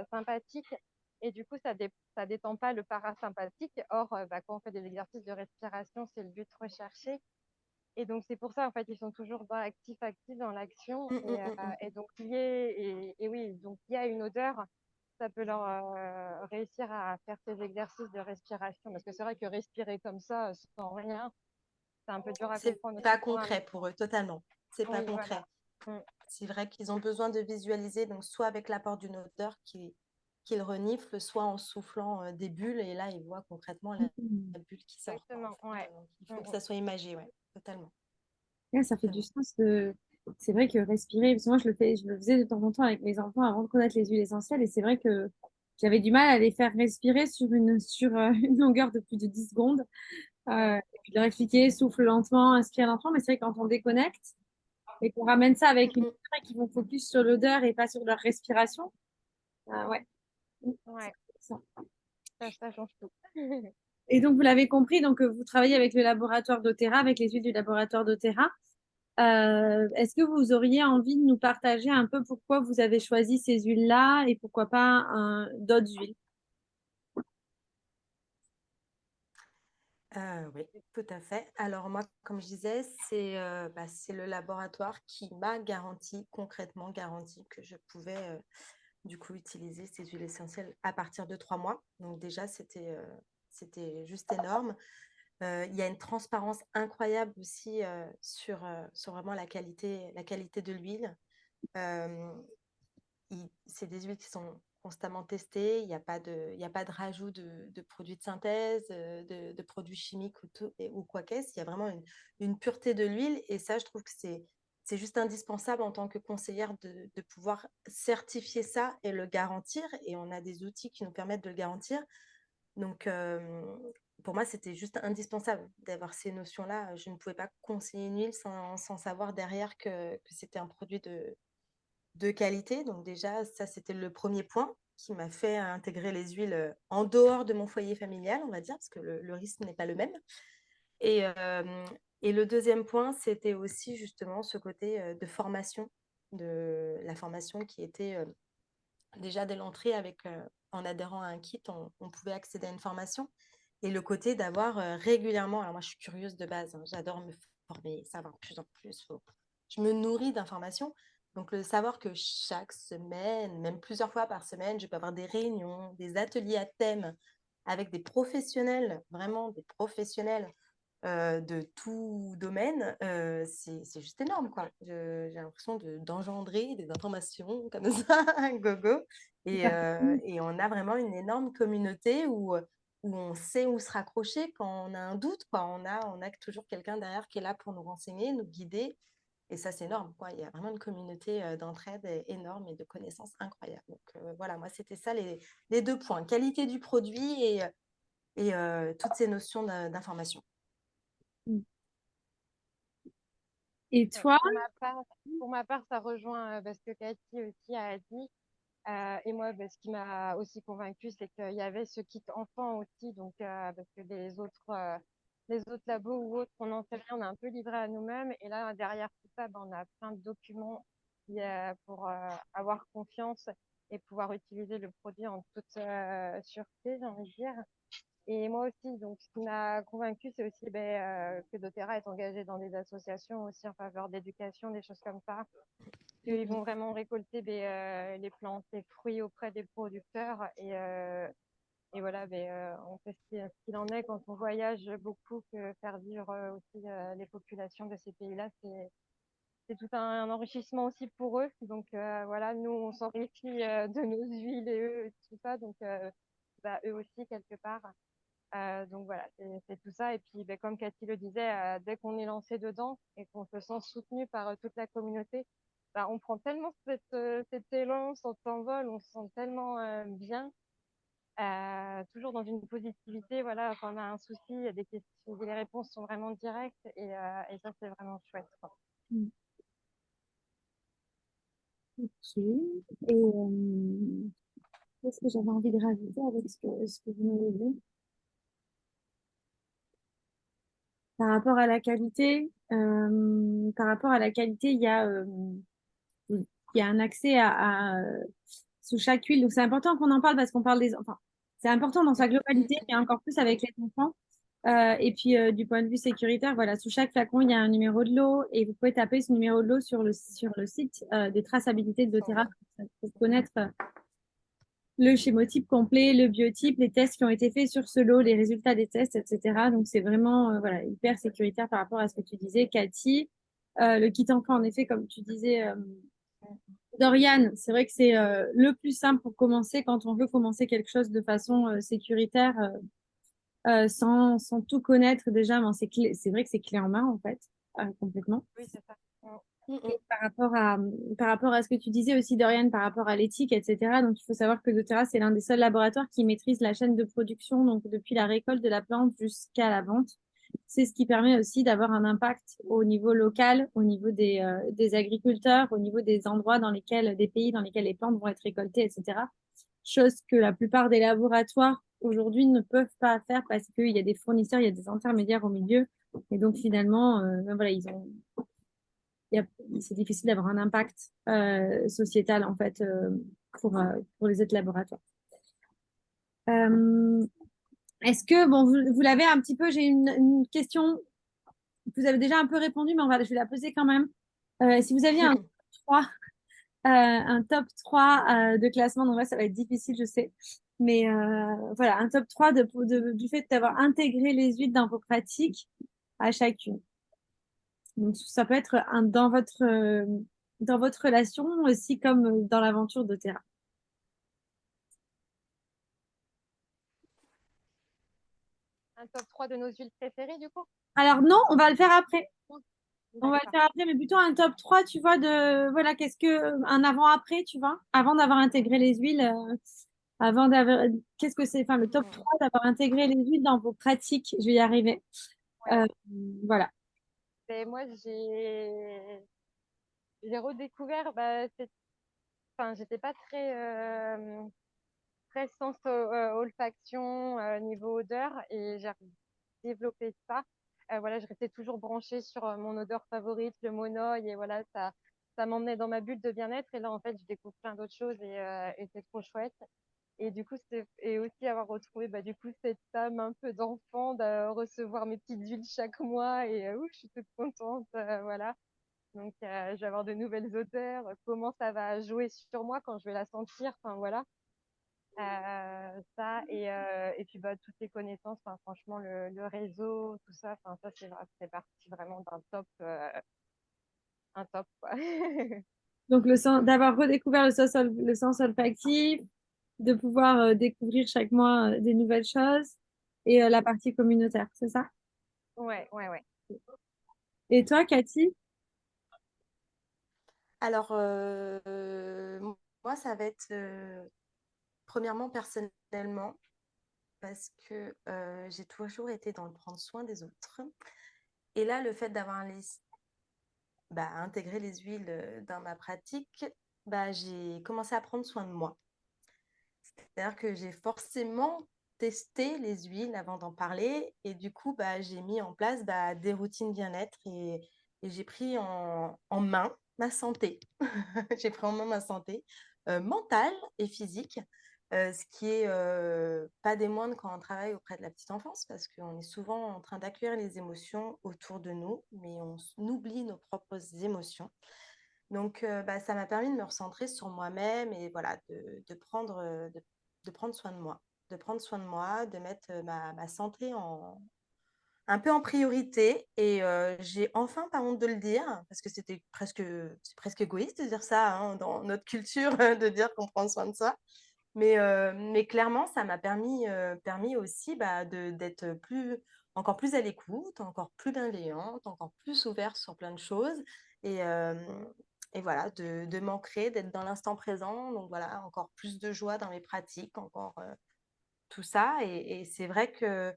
sympathique et du coup, ça détend pas le parasympathique. Or, quand on fait des exercices de respiration, c'est le but recherché. Et donc, c'est pour ça, en fait, ils sont toujours actifs dans l'action. Mm, mm, mm, mm. Et donc, et oui, donc il y a une odeur, ça peut leur réussir à faire ces exercices de respiration. Parce que c'est vrai que respirer comme ça, sans rien, c'est un peu dur à C'est comprendre pas aussi pour un concret pour eux, totalement. C'est pas oui, voilà. concret. Mm. C'est vrai qu'ils ont besoin de visualiser, donc soit avec l'apport d'une odeur qu'ils reniflent, soit en soufflant des bulles, et là, ils voient concrètement Mm. la bulle qui sort, quoi, en Exactement, fait. ouais. Donc, il Mm, faut que mm. ça soit imagé, ouais, totalement. Ouais, ça fait du Totalement. sens. C'est vrai que respirer, parce que moi je le faisais de temps en temps avec mes enfants avant de connaître les huiles essentielles, et c'est vrai que j'avais du mal à les faire respirer sur une longueur de plus de 10 secondes. Et puis de leur expliquer, souffle lentement, inspire lentement, mais c'est vrai que quand on déconnecte et qu'on ramène ça Mm, avec une mm. odeur et qu'ils vont focus sur l'odeur et pas sur leur respiration, ouais, c'est Ouais, ça. ça change tout. Et donc, vous l'avez compris, donc vous travaillez avec le laboratoire doTERRA, avec les huiles du laboratoire doTERRA. Est-ce que vous auriez envie de nous partager un peu pourquoi vous avez choisi ces huiles-là et pourquoi pas d'autres huiles? Oui, tout à fait. Alors moi, comme je disais, c'est le laboratoire qui m'a garanti, concrètement garanti, que je pouvais du coup utiliser ces huiles essentielles à partir de 3 mois. Donc déjà, c'était juste énorme. Il y a une transparence incroyable aussi sur vraiment la qualité de l'huile. Euh, c'est des huiles qui sont constamment testées. Il y a pas de rajout de produits de synthèse, de produits chimiques ou quoi qu'est-ce. Il y a vraiment une pureté de l'huile. Et ça, je trouve que c'est juste indispensable en tant que conseillère de pouvoir certifier ça et le garantir. Et on a des outils qui nous permettent de le garantir. Donc, pour moi, c'était juste indispensable d'avoir ces notions-là. Je ne pouvais pas conseiller une huile sans savoir derrière que c'était un produit de qualité. Donc déjà, ça, c'était le premier point qui m'a fait intégrer les huiles en dehors de mon foyer familial, on va dire, parce que le risque n'est pas le même. Et, euh, et le deuxième point, c'était aussi justement ce côté de formation, de la formation qui était déjà dès l'entrée en adhérant à un kit, on pouvait accéder à une formation. Et le côté d'avoir régulièrement, alors moi je suis curieuse de base, hein, j'adore me former, savoir de plus en plus. Je me nourris d'informations. Donc le savoir que chaque semaine, même plusieurs fois par semaine, je peux avoir des réunions, des ateliers à thème avec des professionnels, vraiment des professionnels de tout domaine, c'est juste énorme, quoi. J'ai l'impression d'engendrer des informations comme ça, gogo. Et on a vraiment une énorme communauté où on sait où se raccrocher quand on a un doute, quoi. On a toujours quelqu'un derrière qui est là pour nous renseigner, nous guider. Et ça, c'est énorme, quoi. Il y a vraiment une communauté d'entraide énorme et de connaissances incroyables. Donc voilà, moi, c'était ça les deux points. Qualité du produit et toutes ces notions d'information. Et Ouais. toi? Pour ma part, ça rejoint ce que Cathy aussi a dit. Et moi, ce qui m'a aussi convaincue, c'est qu'il y avait ce kit enfant aussi. Donc, parce que les autres labos ou autres, on n'en sait rien, on est un peu livré à nous-mêmes. Et là, derrière tout ça, on a plein de documents pour avoir confiance et pouvoir utiliser le produit en toute sûreté, j'ai envie de dire. Et moi aussi, donc ce qui m'a convaincue, c'est aussi que doTERRA est engagé dans des associations aussi en faveur d'éducation, des choses comme ça. Ils vont vraiment récolter les plantes, les fruits auprès des producteurs. Et voilà, on sait ce qu'il en est quand on voyage beaucoup, que faire vivre aussi les populations de ces pays-là, c'est tout un enrichissement aussi pour eux. Donc voilà, nous, on s'enrichit de nos huiles et eux, tout ça. Donc eux aussi, quelque part. Donc voilà, c'est tout ça. Et puis, comme Cathy le disait, dès qu'on est lancé dedans et qu'on se sent soutenu par toute la communauté, on prend tellement cet élan, on s'envole, on se sent tellement bien, toujours dans une positivité. Voilà, quand on a un souci, il y a des questions, les réponses sont vraiment directes et ça, c'est vraiment chouette, quoi. Mm. Ok. Et qu'est-ce que j'avais envie de rajouter avec ce que vous m'avez dit? Par rapport à la qualité, il y a un accès sous chaque huile. Donc, c'est important qu'on en parle parce qu'on parle enfin, c'est important dans sa globalité, mais encore plus avec les enfants. Et puis, du point de vue sécuritaire, voilà, sous chaque flacon, il y a un numéro de lot et vous pouvez taper ce numéro de lot sur sur le site des traçabilités de doTERRA pour connaître le schémotype complet, le biotype, les tests qui ont été faits sur ce lot, les résultats des tests, etc. Donc, c'est vraiment voilà, hyper sécuritaire par rapport à ce que tu disais, Cathy. Le kit enfant, en effet, comme tu disais, Dorian, c'est vrai que c'est le plus simple pour commencer quand on veut commencer quelque chose de façon sécuritaire, sans tout connaître déjà. Bon, c'est vrai que c'est clé en main, en fait, complètement. Oui, c'est ça. Et par rapport à ce que tu disais aussi, Dorian, par rapport à l'éthique, etc. Donc, il faut savoir que doTERRA, c'est l'un des seuls laboratoires qui maîtrise la chaîne de production, donc depuis la récolte de la plante jusqu'à la vente. C'est ce qui permet aussi d'avoir un impact au niveau local, au niveau des agriculteurs, au niveau des endroits des pays dans lesquels les plantes vont être récoltées, etc. Chose que la plupart des laboratoires aujourd'hui ne peuvent pas faire parce qu'il y a des fournisseurs, il y a des intermédiaires au milieu. Et donc, finalement, voilà, c'est difficile d'avoir un impact sociétal en fait pour les autres laboratoires. Euh, Est-ce que, bon, vous l'avez un petit peu, j'ai une question, vous avez déjà un peu répondu, mais je vais la poser quand même. Si vous aviez un top 3, un top 3 de classement, donc là, ça va être difficile, je sais. Mais voilà, un top 3 du fait d'avoir intégré les huiles dans vos pratiques à chacune. Donc, ça peut être dans votre relation aussi comme dans l'aventure doTERRA. Un top 3 de nos huiles préférées, du coup? Alors non, on va le faire après. On va le D'accord. faire après, mais plutôt un top 3, tu vois, voilà, un avant-après, tu vois, avant d'avoir intégré les huiles, qu'est-ce que c'est, enfin, le top 3 d'avoir intégré les huiles dans vos pratiques, je vais y arriver. Ouais. Euh, voilà. Moi, j'ai redécouvert, enfin, j'étais pas très sens olfaction niveau odeur et j'ai développé ça. Voilà, je restais toujours branchée sur mon odeur favorite, le monoï et voilà, ça m'emmenait dans ma bulle de bien-être et là en fait je découvre plein d'autres choses et c'est trop chouette. Et du coup, et aussi avoir retrouvé du coup cette âme un peu d'enfant, de recevoir mes petites huiles chaque mois et je suis toute contente, voilà. Donc, je vais avoir de nouvelles odeurs, comment ça va jouer sur moi quand je vais la sentir, enfin voilà. Ça et puis toutes les connaissances, enfin, franchement le réseau, tout ça, enfin ça c'est parti vraiment d'un top, un top quoi. Donc, d'avoir redécouvert le sens olfactif, de pouvoir découvrir chaque mois des nouvelles choses et la partie communautaire, c'est ça? Ouais, ouais, ouais. Et toi, Cathy? Alors, moi, ça va être premièrement personnellement, parce que j'ai toujours été dans le prendre soin des autres. Et là, le fait d'avoir intégré les huiles dans ma pratique, j'ai commencé à prendre soin de moi. C'est-à-dire que j'ai forcément testé les huiles avant d'en parler et du coup, j'ai mis en place des routines bien-être et j'ai pris en main ma santé. J'ai pris en main ma santé mentale et physique ce qui est pas des moindres quand on travaille auprès de la petite enfance, parce qu'on est souvent en train d'accueillir les émotions autour de nous, mais on oublie nos propres émotions. Donc, ça m'a permis de me recentrer sur moi-même et voilà, de prendre soin de moi. De prendre soin de moi, de mettre ma santé un peu en priorité. Et j'ai enfin pas honte de le dire, parce que c'est presque égoïste de dire ça hein, dans notre culture, de dire qu'on prend soin de soi. Mais clairement, ça m'a permis aussi d'être encore plus à l'écoute, encore plus bienveillante, encore plus ouverte sur plein de choses. Et, euh, et voilà, de m'ancrer, d'être dans l'instant présent. Donc voilà, encore plus de joie dans mes pratiques, encore tout ça. Et c'est vrai que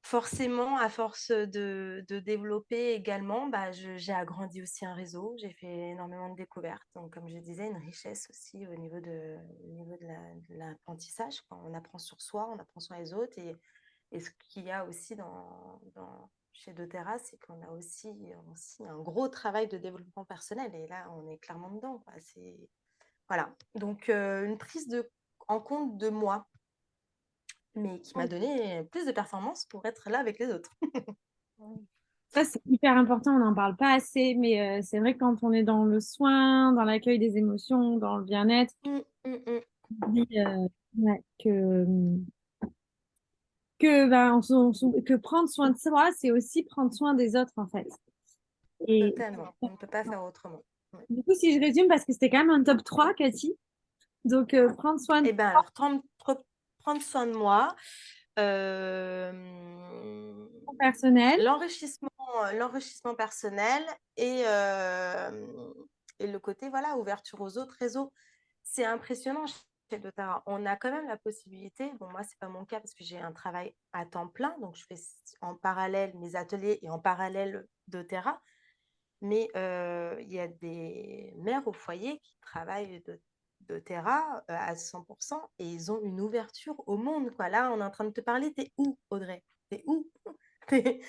forcément, à force de développer également, j'ai agrandi aussi un réseau, j'ai fait énormément de découvertes. Donc, comme je disais, une richesse aussi au niveau de l'apprentissage. Quand on apprend sur soi, on apprend sur les autres. Et ce qu'il y a aussi chez doTERRA, c'est qu'on a aussi un gros travail de développement personnel. Et là, on est clairement dedans, quoi. Voilà. Donc, une en compte de moi, mais qui m'a donné plus de performance pour être là avec les autres. Ça, c'est hyper important, on n'en parle pas assez, mais c'est vrai que quand on est dans le soin, dans l'accueil des émotions, dans le bien-être, Mm, mm, mm. on dit ouais, que prendre soin de soi, c'est aussi prendre soin des autres, en fait. Et Totalement. On ne peut pas faire autrement. Ouais. du coup, si je résume, parce que c'était quand même un top 3, Cathy, donc prendre soin de Eh bien, alors, prendre soin de moi, son personnel, l'enrichissement, l'enrichissement personnel et le côté, voilà, ouverture aux autres réseaux. C'est impressionnant chez doTERRA. On a quand même la possibilité, bon, moi, c'est pas mon cas parce que j'ai un travail à temps plein, donc je fais en parallèle mes ateliers et en parallèle doTERRA. Mais il y a des mères au foyer qui travaillent doTERRA à 100% et ils ont une ouverture au monde, quoi. Là, on est en train de te parler, t'es où, Audrey? T'es où? T'es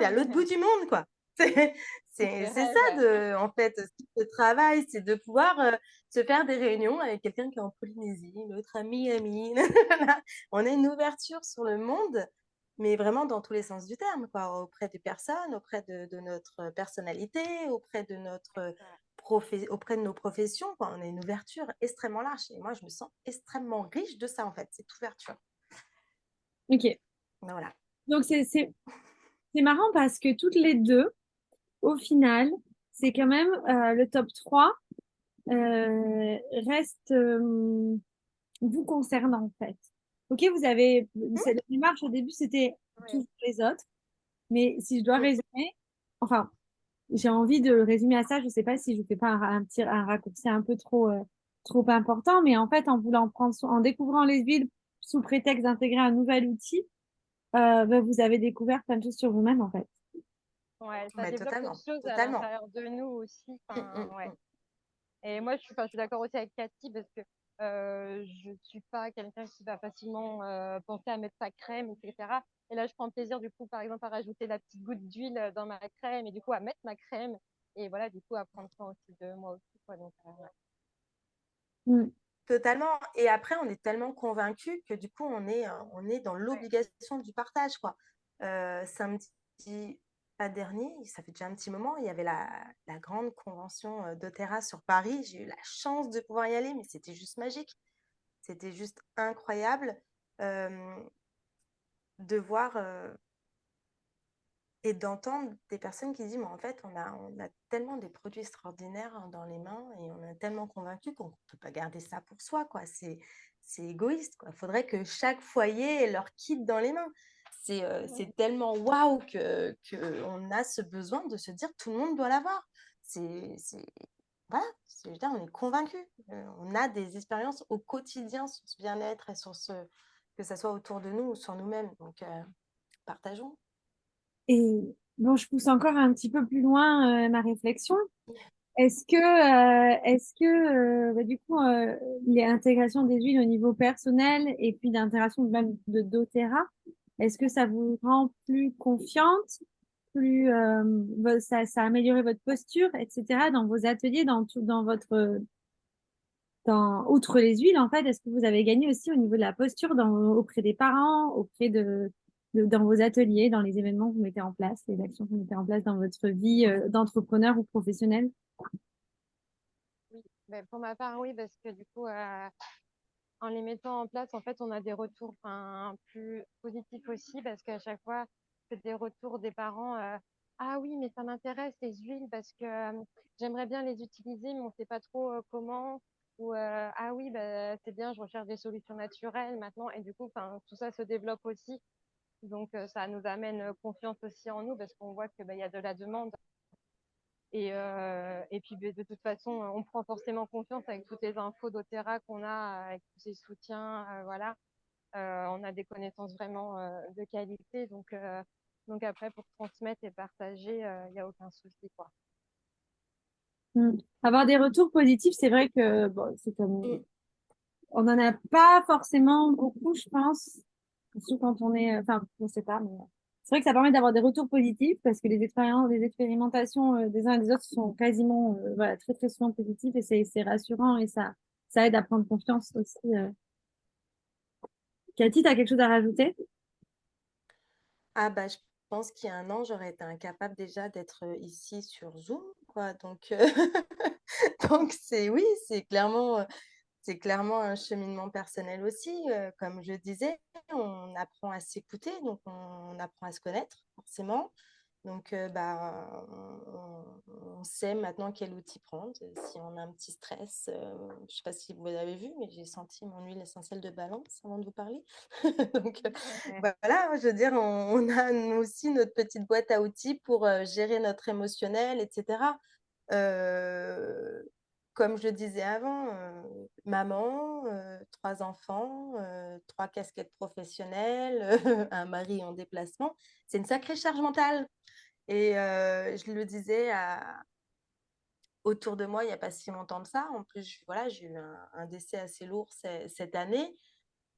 à l'autre bout du monde, quoi. C'est Le c'est ça, rêve. en fait, le travail, c'est de pouvoir se faire des réunions avec quelqu'un qui est en Polynésie, l'autre à Miami. On a une ouverture sur le monde, mais vraiment dans tous les sens du terme, quoi, auprès des personnes, auprès de notre personnalité, auprès de auprès de nos professions, quoi. On a une ouverture extrêmement large. Et moi, je me sens extrêmement riche de ça, en fait, cette ouverture. ok. Voilà. Donc c'est marrant parce que toutes les deux, au final, c'est quand même le top 3 reste vous concernant en fait. Ok, vous avez cette démarche au début, c'était Ouais. toujours les autres, mais si je dois Mm. résumer, enfin, j'ai envie de le résumer à ça. Je sais pas si je fais pas un raccourci un peu trop important, mais en fait, en voulant en découvrant les huiles sous prétexte d'intégrer un nouvel outil, vous avez découvert plein de choses sur vous-même en fait. Ouais, ça Mais développe totalement, quelque chose à totalement. l'intérieur de nous aussi. Mm, Enfin, mm, ouais. mm. Et moi, je suis d'accord aussi avec Cathy parce que je suis pas quelqu'un qui va facilement penser à mettre sa crème, etc. Et là, je prends plaisir, du coup, par exemple, à rajouter la petite goutte d'huile dans ma crème et du coup, à mettre ma crème. Et voilà, du coup, à prendre soin aussi de moi aussi, quoi. Donc, ouais. Mm. Totalement. Et après, on est tellement convaincus que du coup, on est dans Ouais. l'obligation du partage, quoi. Samedi, pas dernier, ça fait déjà un petit moment, il y avait la grande convention doTERRA sur Paris. J'ai eu la chance de pouvoir y aller, mais c'était juste magique. C'était juste incroyable euh, de voir et d'entendre des personnes qui disent, mais en fait, on a tellement des produits extraordinaires dans les mains et on est tellement convaincus qu'on ne peut pas garder ça pour soi, quoi. C'est égoïste, quoi. Il faudrait que chaque foyer ait leur kit dans les mains. C'est tellement waouh qu'on a ce besoin de se dire tout le monde doit l'avoir. Voilà, je veux dire, on est convaincus. On a des expériences au quotidien sur ce bien-être et que ce soit autour de nous ou sur nous-mêmes. Donc, partageons. Et bon, je pousse encore un petit peu plus loin ma réflexion. Est-ce que du coup, l'intégration des huiles au niveau personnel et puis l'intégration même de doTERRA, est-ce que ça vous rend plus confiante, ça a amélioré votre posture, etc., dans vos ateliers, dans votre outre les huiles, en fait, est-ce que vous avez gagné aussi au niveau de la posture auprès des parents, dans vos ateliers, dans les événements que vous mettez en place, les actions que vous mettez en place dans votre vie d'entrepreneur ou professionnel? Oui, ben, pour ma part, oui, parce que du coup, en les mettant en place, en fait, on a des retours plus positifs aussi, parce qu'à chaque fois, c'est des retours des parents. Ah oui, mais ça m'intéresse les huiles parce que j'aimerais bien les utiliser, mais on ne sait pas trop comment. Ou ah oui, bah, c'est bien, je recherche des solutions naturelles maintenant. Et du coup, tout ça se développe aussi. Donc, ça nous amène confiance aussi en nous parce qu'on voit qu'il y a de la demande. Et puis, de toute façon, on prend forcément confiance avec toutes les infos d'Otera qu'on a, avec tous ces soutiens. Voilà. On a des connaissances vraiment de qualité. Donc après, pour transmettre et partager, il n'y a aucun souci, quoi. Mm. Avoir des retours positifs, c'est vrai que bon, c'est comme Mm. on n'en a pas forcément beaucoup, je pense. Surtout quand on est, enfin, je sais pas, mais c'est vrai que ça permet d'avoir des retours positifs parce que les expériences, les expérimentations des uns et des autres sont quasiment, voilà, très très souvent positives et c'est rassurant et ça aide à prendre confiance aussi. Cathy, tu as quelque chose à rajouter? Ah bah, je pense qu'il y a un an, j'aurais été incapable déjà d'être ici sur Zoom, quoi. Donc, donc oui, c'est clairement un cheminement personnel aussi. Comme je disais, on apprend à s'écouter, donc on apprend à se connaître, forcément. Donc, bah, on sait maintenant quel outil prendre. Si on a un petit stress, je ne sais pas si vous l'avez vu, mais j'ai senti mon huile essentielle de balance avant de vous parler. Donc, voilà, je veux dire, on a nous aussi notre petite boîte à outils pour gérer notre émotionnel, etc. Comme je le disais avant, maman, 3 enfants, 3 casquettes professionnelles, un mari en déplacement, c'est une sacrée charge mentale. Et je le disais autour de moi il n'y a pas si longtemps de ça. En plus, voilà, j'ai eu un décès assez lourd cette année,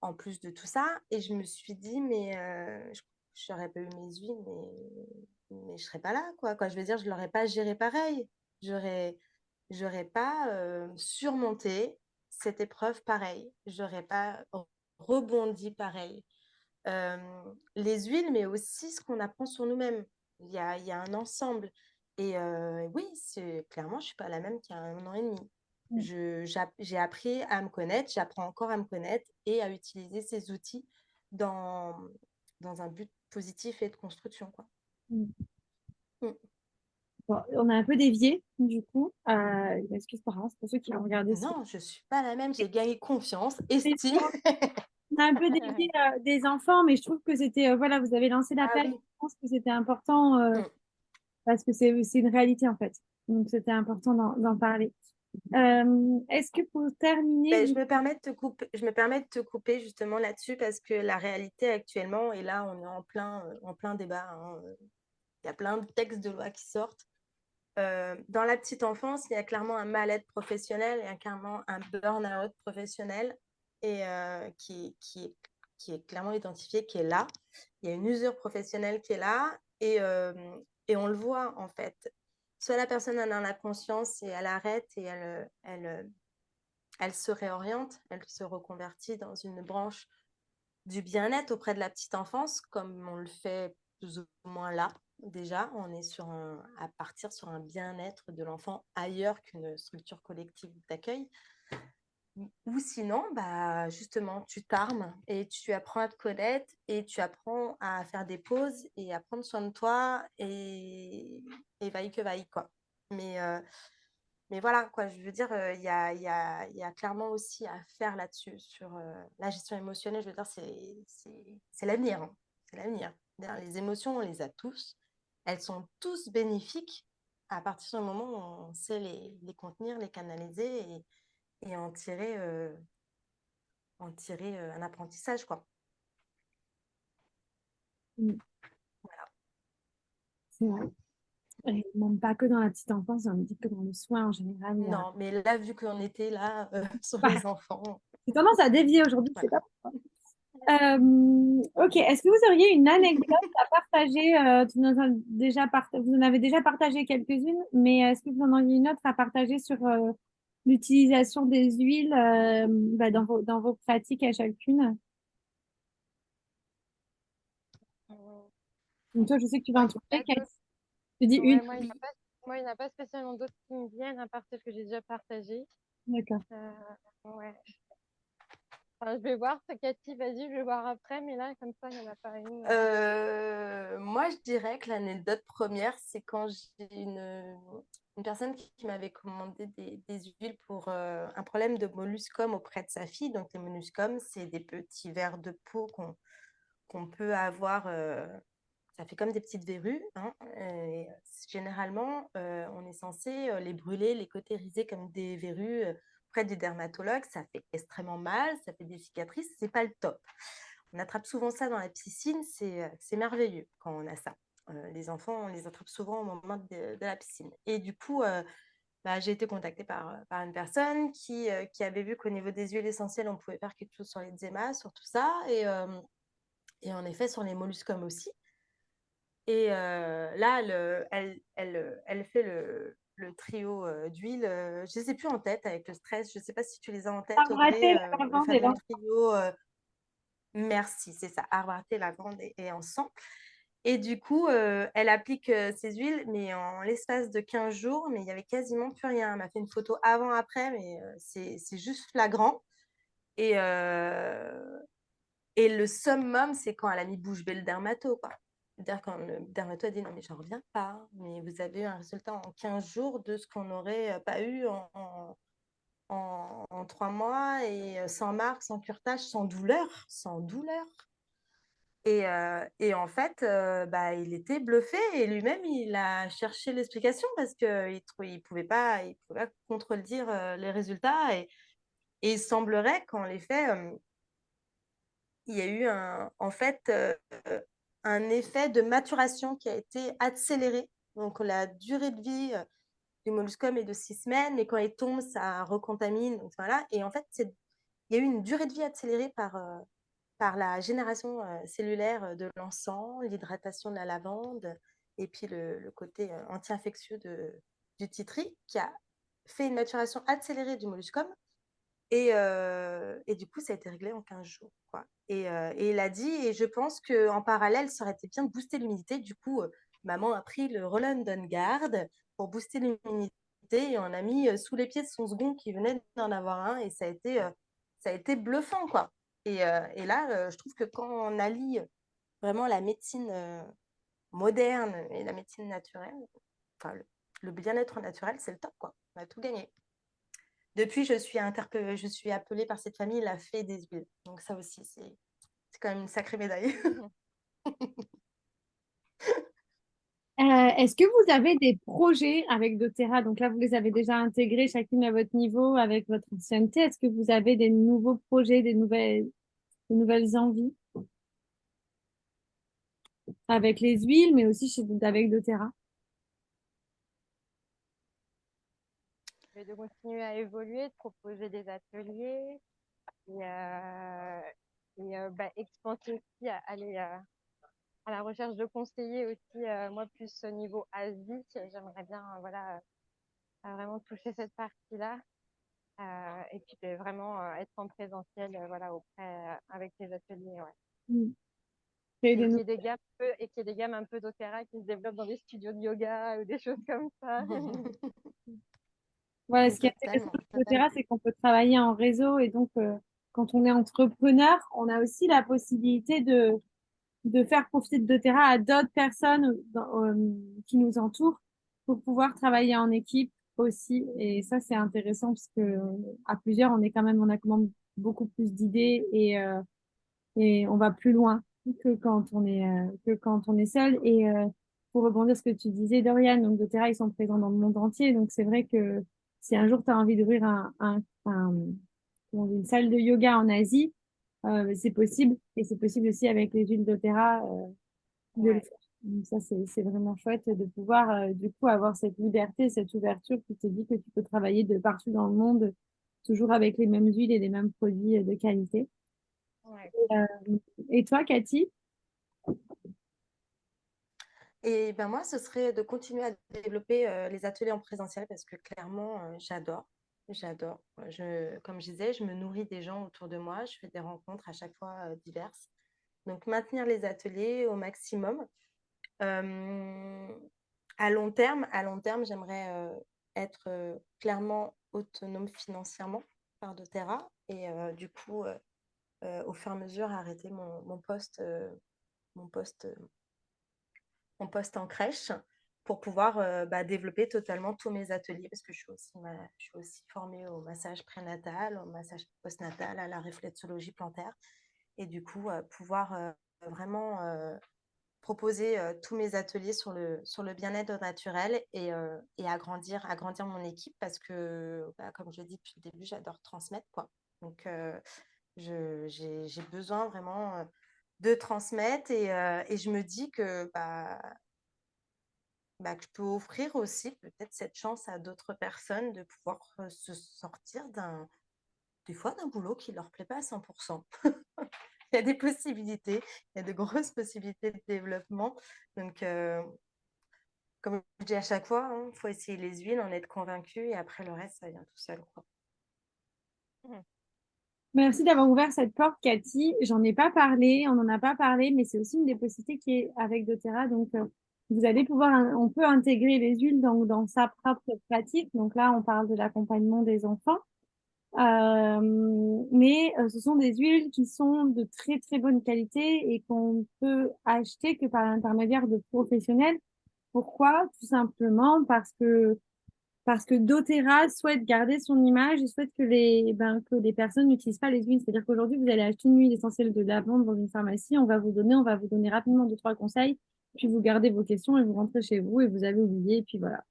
en plus de tout ça. Et je me suis dit, mais je n'aurais pas eu mes huiles, mais je ne serais pas là, quoi. Je veux dire, je ne l'aurais pas géré pareil. J'aurais pas surmonté cette épreuve pareil. J'aurais pas rebondi pareil. Euh, les huiles, mais aussi ce qu'on apprend sur nous-mêmes. Il y a un ensemble. Et oui, clairement, je ne suis pas la même qu'il y a un an et demi. Mm. J'ai appris à me connaître, j'apprends encore à me connaître et à utiliser ces outils dans, dans un but positif et de construction, quoi. Mm. Mm. Bon, on a un peu dévié, du coup. Excuse pas, c'est pour ceux qui vont regarder ce. Non, je ne suis pas la même. J'ai gagné confiance, estime. On a un peu dévié des enfants, mais je trouve que c'était, voilà, vous avez lancé Ah l'appel. oui. Je pense que c'était important Mm. parce que c'est une réalité en fait. Donc c'était important d'en parler. Est-ce que pour terminer, Ben, je me permets de te couper justement là-dessus parce que la réalité actuellement, et là on est en plein débat, hein, il y a plein de textes de loi qui sortent. Dans la petite enfance, il y a clairement un mal-être professionnel, il y a clairement un burn-out professionnel et qui est clairement identifié, qui est là. Il y a une usure professionnelle qui est là et on le voit en fait. Soit la personne en a la conscience et elle arrête et elle se réoriente, elle se reconvertit dans une branche du bien-être auprès de la petite enfance, comme on le fait plus ou moins là. Déjà, on est à partir sur un bien-être de l'enfant ailleurs qu'une structure collective d'accueil. Ou sinon, bah, justement, tu t'armes et tu apprends à te connaître et tu apprends à faire des pauses et à prendre soin de toi et vaille que vaille, quoi. Mais mais voilà, quoi, je veux dire, il y a clairement aussi à faire là-dessus, sur la gestion émotionnelle. Je veux dire, c'est l'avenir, hein. C'est l'avenir. Les émotions, on les a tous. Elles sont tous bénéfiques à partir du moment où on sait les contenir, les canaliser et en tirer un apprentissage, quoi. mm, Voilà. c'est vrai. Et même pas que dans la petite enfance, on me dit que dans le soin en général, il y a. Non, mais là, vu qu'on était là sur Ouais, les enfants, j'ai tendance à dévier aujourd'hui, je sais voilà. pas pourquoi. Ok, est-ce que vous auriez une anecdote à partager? Vous en avez déjà partagé quelques-unes, mais est-ce que vous en auriez une autre à partager sur l'utilisation des huiles dans vos pratiques à chacune? Donc toi, je sais que tu vas Moi, en il trouver. n'y a pas d'autres. Tu dis une. Ouais, moi, il n'y en a pas spécialement d'autres qui me viennent à part celles que j'ai déjà partagées. D'accord. Ouais. Enfin, je vais voir, Cathy, vas-y, je vais voir après, mais là, comme ça, il n'y en a pas une. Moi, je dirais que l'anecdote première, c'est quand j'ai une personne qui m'avait commandé des huiles pour un problème de molluscum auprès de sa fille. Donc, les molluscums, c'est des petits vers de peau qu'on peut avoir. Ça fait comme des petites verrues, hein, et généralement, on est censé les brûler, les cautériser comme des verrues auprès du dermatologue. Ça fait extrêmement mal, ça fait des cicatrices, c'est pas le top. On attrape souvent ça dans la piscine, c'est merveilleux quand on a ça. Les enfants, on les attrape souvent au moment de la piscine. Et du coup, bah, j'ai été contactée par une personne qui avait vu qu'au niveau des huiles essentielles, on pouvait faire quelque chose sur l'eczéma, sur tout ça, et en effet sur les molluscums aussi. Et là, elle fait le trio d'huile. Je ne les ai plus en tête avec le stress. Je ne sais pas si tu les as en tête, Rater Audrey, la le lavande et fameux l'encens. trio. Merci, c'est ça, arbre, lavande et encens. Et du coup, elle applique ces huiles, mais en l'espace de 15 jours, mais il n'y avait quasiment plus rien. Elle m'a fait une photo avant-après, mais c'est juste flagrant. Et, euh, et le summum, c'est quand elle a mis bouche bée le dermato, quoi. C'est-à-dire quand le dermato a dit non, mais j'en reviens pas. Mais vous avez eu un résultat en 15 jours de ce qu'on n'aurait pas eu en 3 mois et sans marque, sans curetage, sans douleur. Sans douleur. Et en fait, bah, il était bluffé et lui-même, il a cherché l'explication parce qu'il ne pouvait pas contredire les résultats. Et il semblerait qu'en les faits, il y a eu en fait un effet de maturation qui a été accéléré. Donc, la durée de vie du molluscum est de 6 semaines, mais quand il tombe, ça recontamine. Donc, voilà. Et en fait, il y a eu une durée de vie accélérée par la génération cellulaire de l'encens, l'hydratation de la lavande et puis le côté anti-infectieux du titri qui a fait une maturation accélérée du molluscum et du coup, ça a été réglé en 15 jours. Quoi. Et il a dit, et je pense qu'en parallèle, ça aurait été bien de booster l'immunité. Du coup, maman a pris le Roland Guard pour booster l'immunité et on a mis sous les pieds de son second qui venait d'en avoir un et ça a été bluffant. Quoi. Et là, je trouve que quand on allie vraiment la médecine moderne et la médecine naturelle, enfin, le bien-être naturel, c'est le top. Quoi. On a tout gagné. Depuis, je suis appelée par cette famille la fée des huiles. Donc ça aussi, c'est quand même une sacrée médaille. Est-ce que vous avez des projets avec doTERRA? Donc là, vous les avez déjà intégrés chacune à votre niveau avec votre ancienneté. Est-ce que vous avez des nouveaux projets, des nouvelles envies avec les huiles, mais aussi avec doTERRA? Je vais de continuer à évoluer, de proposer des ateliers et bah, expanser aussi, aller à la recherche de conseillers aussi, moi plus au niveau Asie. J'aimerais bien voilà, vraiment toucher cette partie-là. Et puis vraiment être en présentiel voilà, avec les ateliers. Ouais. Mm. Créer Et des qu'il nou- y ait des gammes et qu'il y ait des gammes un peu d'Otera qui se développent dans des studios de yoga ou des choses comme ça. Voilà, ce qui est intéressant Totalement, avec totalement. doTERRA, c'est qu'on peut travailler en réseau et donc quand on est entrepreneur, on a aussi la possibilité de faire profiter de doTERRA à d'autres personnes qui nous entourent pour pouvoir travailler en équipe aussi. Et ça, c'est intéressant parce que à plusieurs, on a quand même beaucoup plus d'idées et on va plus loin que quand on est seul. Et pour rebondir sur ce que tu disais, Dorian, donc doTERRA, ils sont présents dans le monde entier. Donc c'est vrai que si un jour tu as envie d'ouvrir comment on dit, une salle de yoga en Asie, c'est possible. Et c'est possible aussi avec les huiles doTERRA de le Ouais. faire. Donc ça, c'est vraiment chouette de pouvoir du coup avoir cette liberté, cette ouverture qui te dit que tu peux travailler de partout dans le monde, toujours avec les mêmes huiles et les mêmes produits de qualité. Ouais. Euh, et toi, Cathy? Et ben moi, ce serait de continuer à développer les ateliers en présentiel parce que clairement, j'adore. J'adore. Comme je disais, je me nourris des gens autour de moi. Je fais des rencontres à chaque fois diverses. Donc, maintenir les ateliers au maximum. Euh, à long terme, j'aimerais être clairement autonome financièrement par doTERRA et du coup, au fur et à mesure, arrêter mon poste, mon poste en crèche pour pouvoir développer totalement tous mes ateliers parce que je suis aussi formée au massage prénatal, au massage postnatal, à la réflexologie plantaire et du coup, pouvoir vraiment proposer tous mes ateliers sur le bien-être naturel et agrandir mon équipe parce que, comme je l'ai dit depuis le début, j'adore transmettre, quoi. Donc, j'ai besoin vraiment de transmettre et je me dis que je peux offrir aussi peut-être cette chance à d'autres personnes de pouvoir se sortir des fois d'un boulot qui ne leur plaît pas à 100%. Il y a des possibilités, il y a de grosses possibilités de développement. Donc, comme je dis à chaque fois, il faut essayer les huiles, en être convaincu et après le reste, ça vient tout seul, quoi. Merci d'avoir ouvert cette porte, Cathy. J'en ai pas parlé, on n'en a pas parlé, mais c'est aussi une des possibilités qui est avec doTERRA. Donc, vous allez pouvoir, on peut intégrer les huiles dans sa propre pratique. Donc là, on parle de l'accompagnement des enfants. Mais ce sont des huiles qui sont de très très bonne qualité et qu'on peut acheter que par l'intermédiaire de professionnels. Pourquoi? Tout simplement parce que doTERRA souhaite garder son image et souhaite que les personnes n'utilisent pas les huiles. C'est-à-dire qu'aujourd'hui, vous allez acheter une huile essentielle de lavande dans une pharmacie, on va vous donner rapidement deux, trois conseils, puis vous gardez vos questions et vous rentrez chez vous et vous avez oublié, et puis voilà.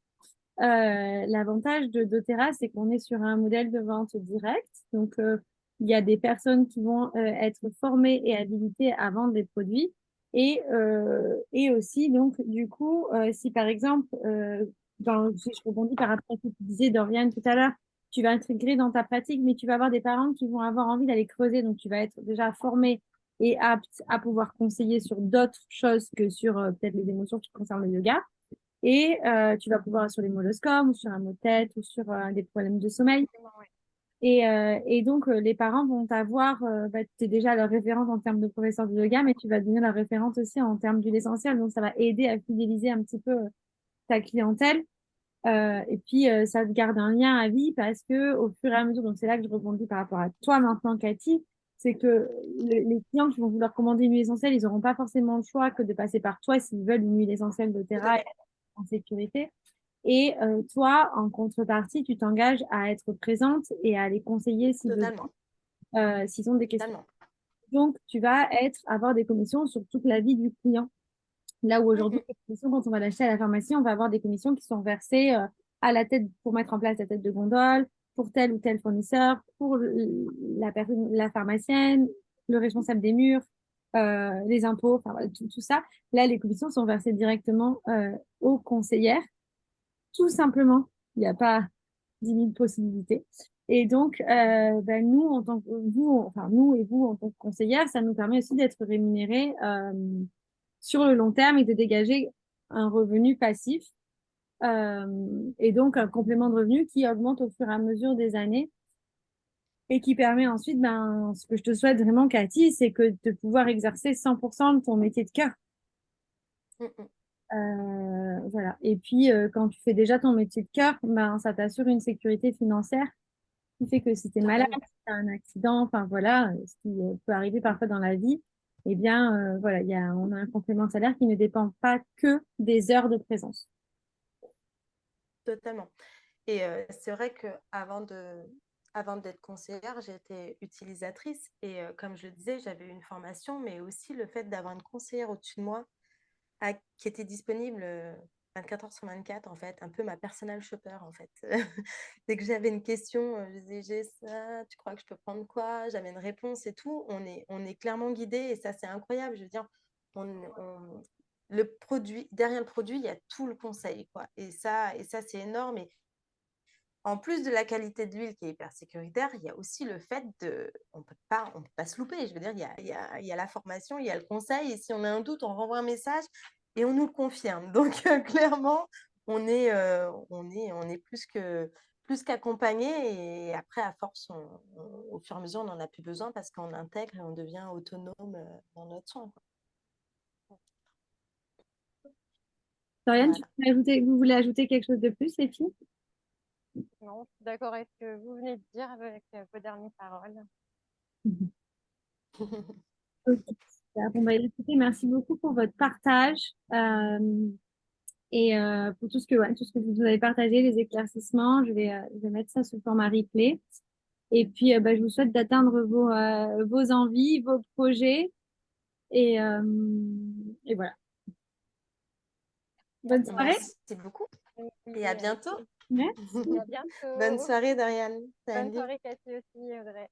L'avantage de doTERRA, c'est qu'on est sur un modèle de vente direct. Donc, il y a des personnes qui vont être formées et habilitées à vendre des produits. Et aussi, donc, du coup, si par exemple, si je rebondis par rapport à ce que tu disais, Dorian, tout à l'heure, tu vas intégrer dans ta pratique, mais tu vas avoir des parents qui vont avoir envie d'aller creuser. Donc, tu vas être déjà formé et apte à pouvoir conseiller sur d'autres choses que sur peut-être les émotions qui concernent le yoga. Et tu vas pouvoir sur les molluscums ou sur un mot de tête ou sur des problèmes de sommeil. Et donc, les parents vont avoir, tu es déjà leur référente en termes de professeur de yoga, mais tu vas devenir leur référente aussi en termes d'huile essentielle. Donc, ça va aider à fidéliser un petit peu ta clientèle. Et puis, ça te garde un lien à vie parce que au fur et à mesure, donc c'est là que je rebondis par rapport à toi maintenant, Cathy, c'est que les clients qui vont vouloir commander une huile essentielle, ils n'auront pas forcément le choix que de passer par toi s'ils veulent une huile essentielle de Tout à Terra fait. en sécurité. Et toi, en contrepartie, tu t'engages à être présente et à les conseiller si besoin, Totalement. s'ils ont des questions. Totalement. Donc, tu vas avoir des commissions sur toute la vie du client. Là où aujourd'hui, Mhm. les commissions, quand on va l'acheter à la pharmacie, on va avoir des commissions qui sont versées à la tête pour mettre en place la tête de gondole, pour tel ou tel fournisseur, pour la personne, la pharmacienne, le responsable des murs, les impôts, enfin voilà, tout ça. Là, les commissions sont versées directement aux conseillères tout simplement. Il n'y a pas 10 000 possibilités. Et donc, nous, en tant que vous, enfin, nous et vous, en tant que conseillère, ça nous permet aussi d'être rémunérés sur le long terme et de dégager un revenu passif et donc un complément de revenu qui augmente au fur et à mesure des années et qui permet ensuite, ce que je te souhaite vraiment, Cathy, c'est que de pouvoir exercer 100% de ton métier de cœur. Mhm. Voilà. Et puis, quand tu fais déjà ton métier de cœur, ça t'assure une sécurité financière qui fait que si tu es malade, Totalement. si tu as un accident, enfin voilà, ce qui peut arriver parfois dans la vie, eh bien, voilà, on a un complément de salaire qui ne dépend pas que des heures de présence. Totalement. Et c'est vrai avant d'être conseillère, j'étais utilisatrice. Et comme je le disais, j'avais une formation, mais aussi le fait d'avoir une conseillère au-dessus de moi qui était disponible 24 heures sur 24, en fait, un peu ma personal shopper, en fait. Dès que j'avais une question, je disais, j'ai ça, tu crois que je peux prendre quoi? J'avais une réponse et tout. On est clairement guidé et ça, c'est incroyable. Je veux dire, le produit, derrière le produit, il y a tout le conseil, quoi. Et ça c'est énorme. Et en plus de la qualité de l'huile qui est hyper sécuritaire, il y a aussi le fait on peut pas se louper. Je veux dire, il y a la formation, il y a le conseil. Et si on a un doute, on renvoie un message et on nous le confirme. Donc, clairement, on est plus qu'accompagner. Et après, à force, au fur et à mesure, on n'en a plus besoin parce qu'on intègre et on devient autonome dans notre soin, quoi. Dorian, Voilà. vous voulez ajouter quelque chose de plus, les filles? Non, je suis d'accord avec ce que vous venez de dire avec vos dernières paroles. Mhm. Ok, super. Bon, bah, écoutez, merci beaucoup pour votre partage et pour tout ce que vous avez partagé, les éclaircissements. Je vais mettre ça sous format replay. Et puis, bah, je vous souhaite d'atteindre vos envies, vos projets. Et, euh, et voilà. Bonne soirée. Merci beaucoup et Oui, à bientôt. Merci. à bientôt. Bonne soirée, Dorian. Bonne Salut. soirée, Cathy aussi, Audrey.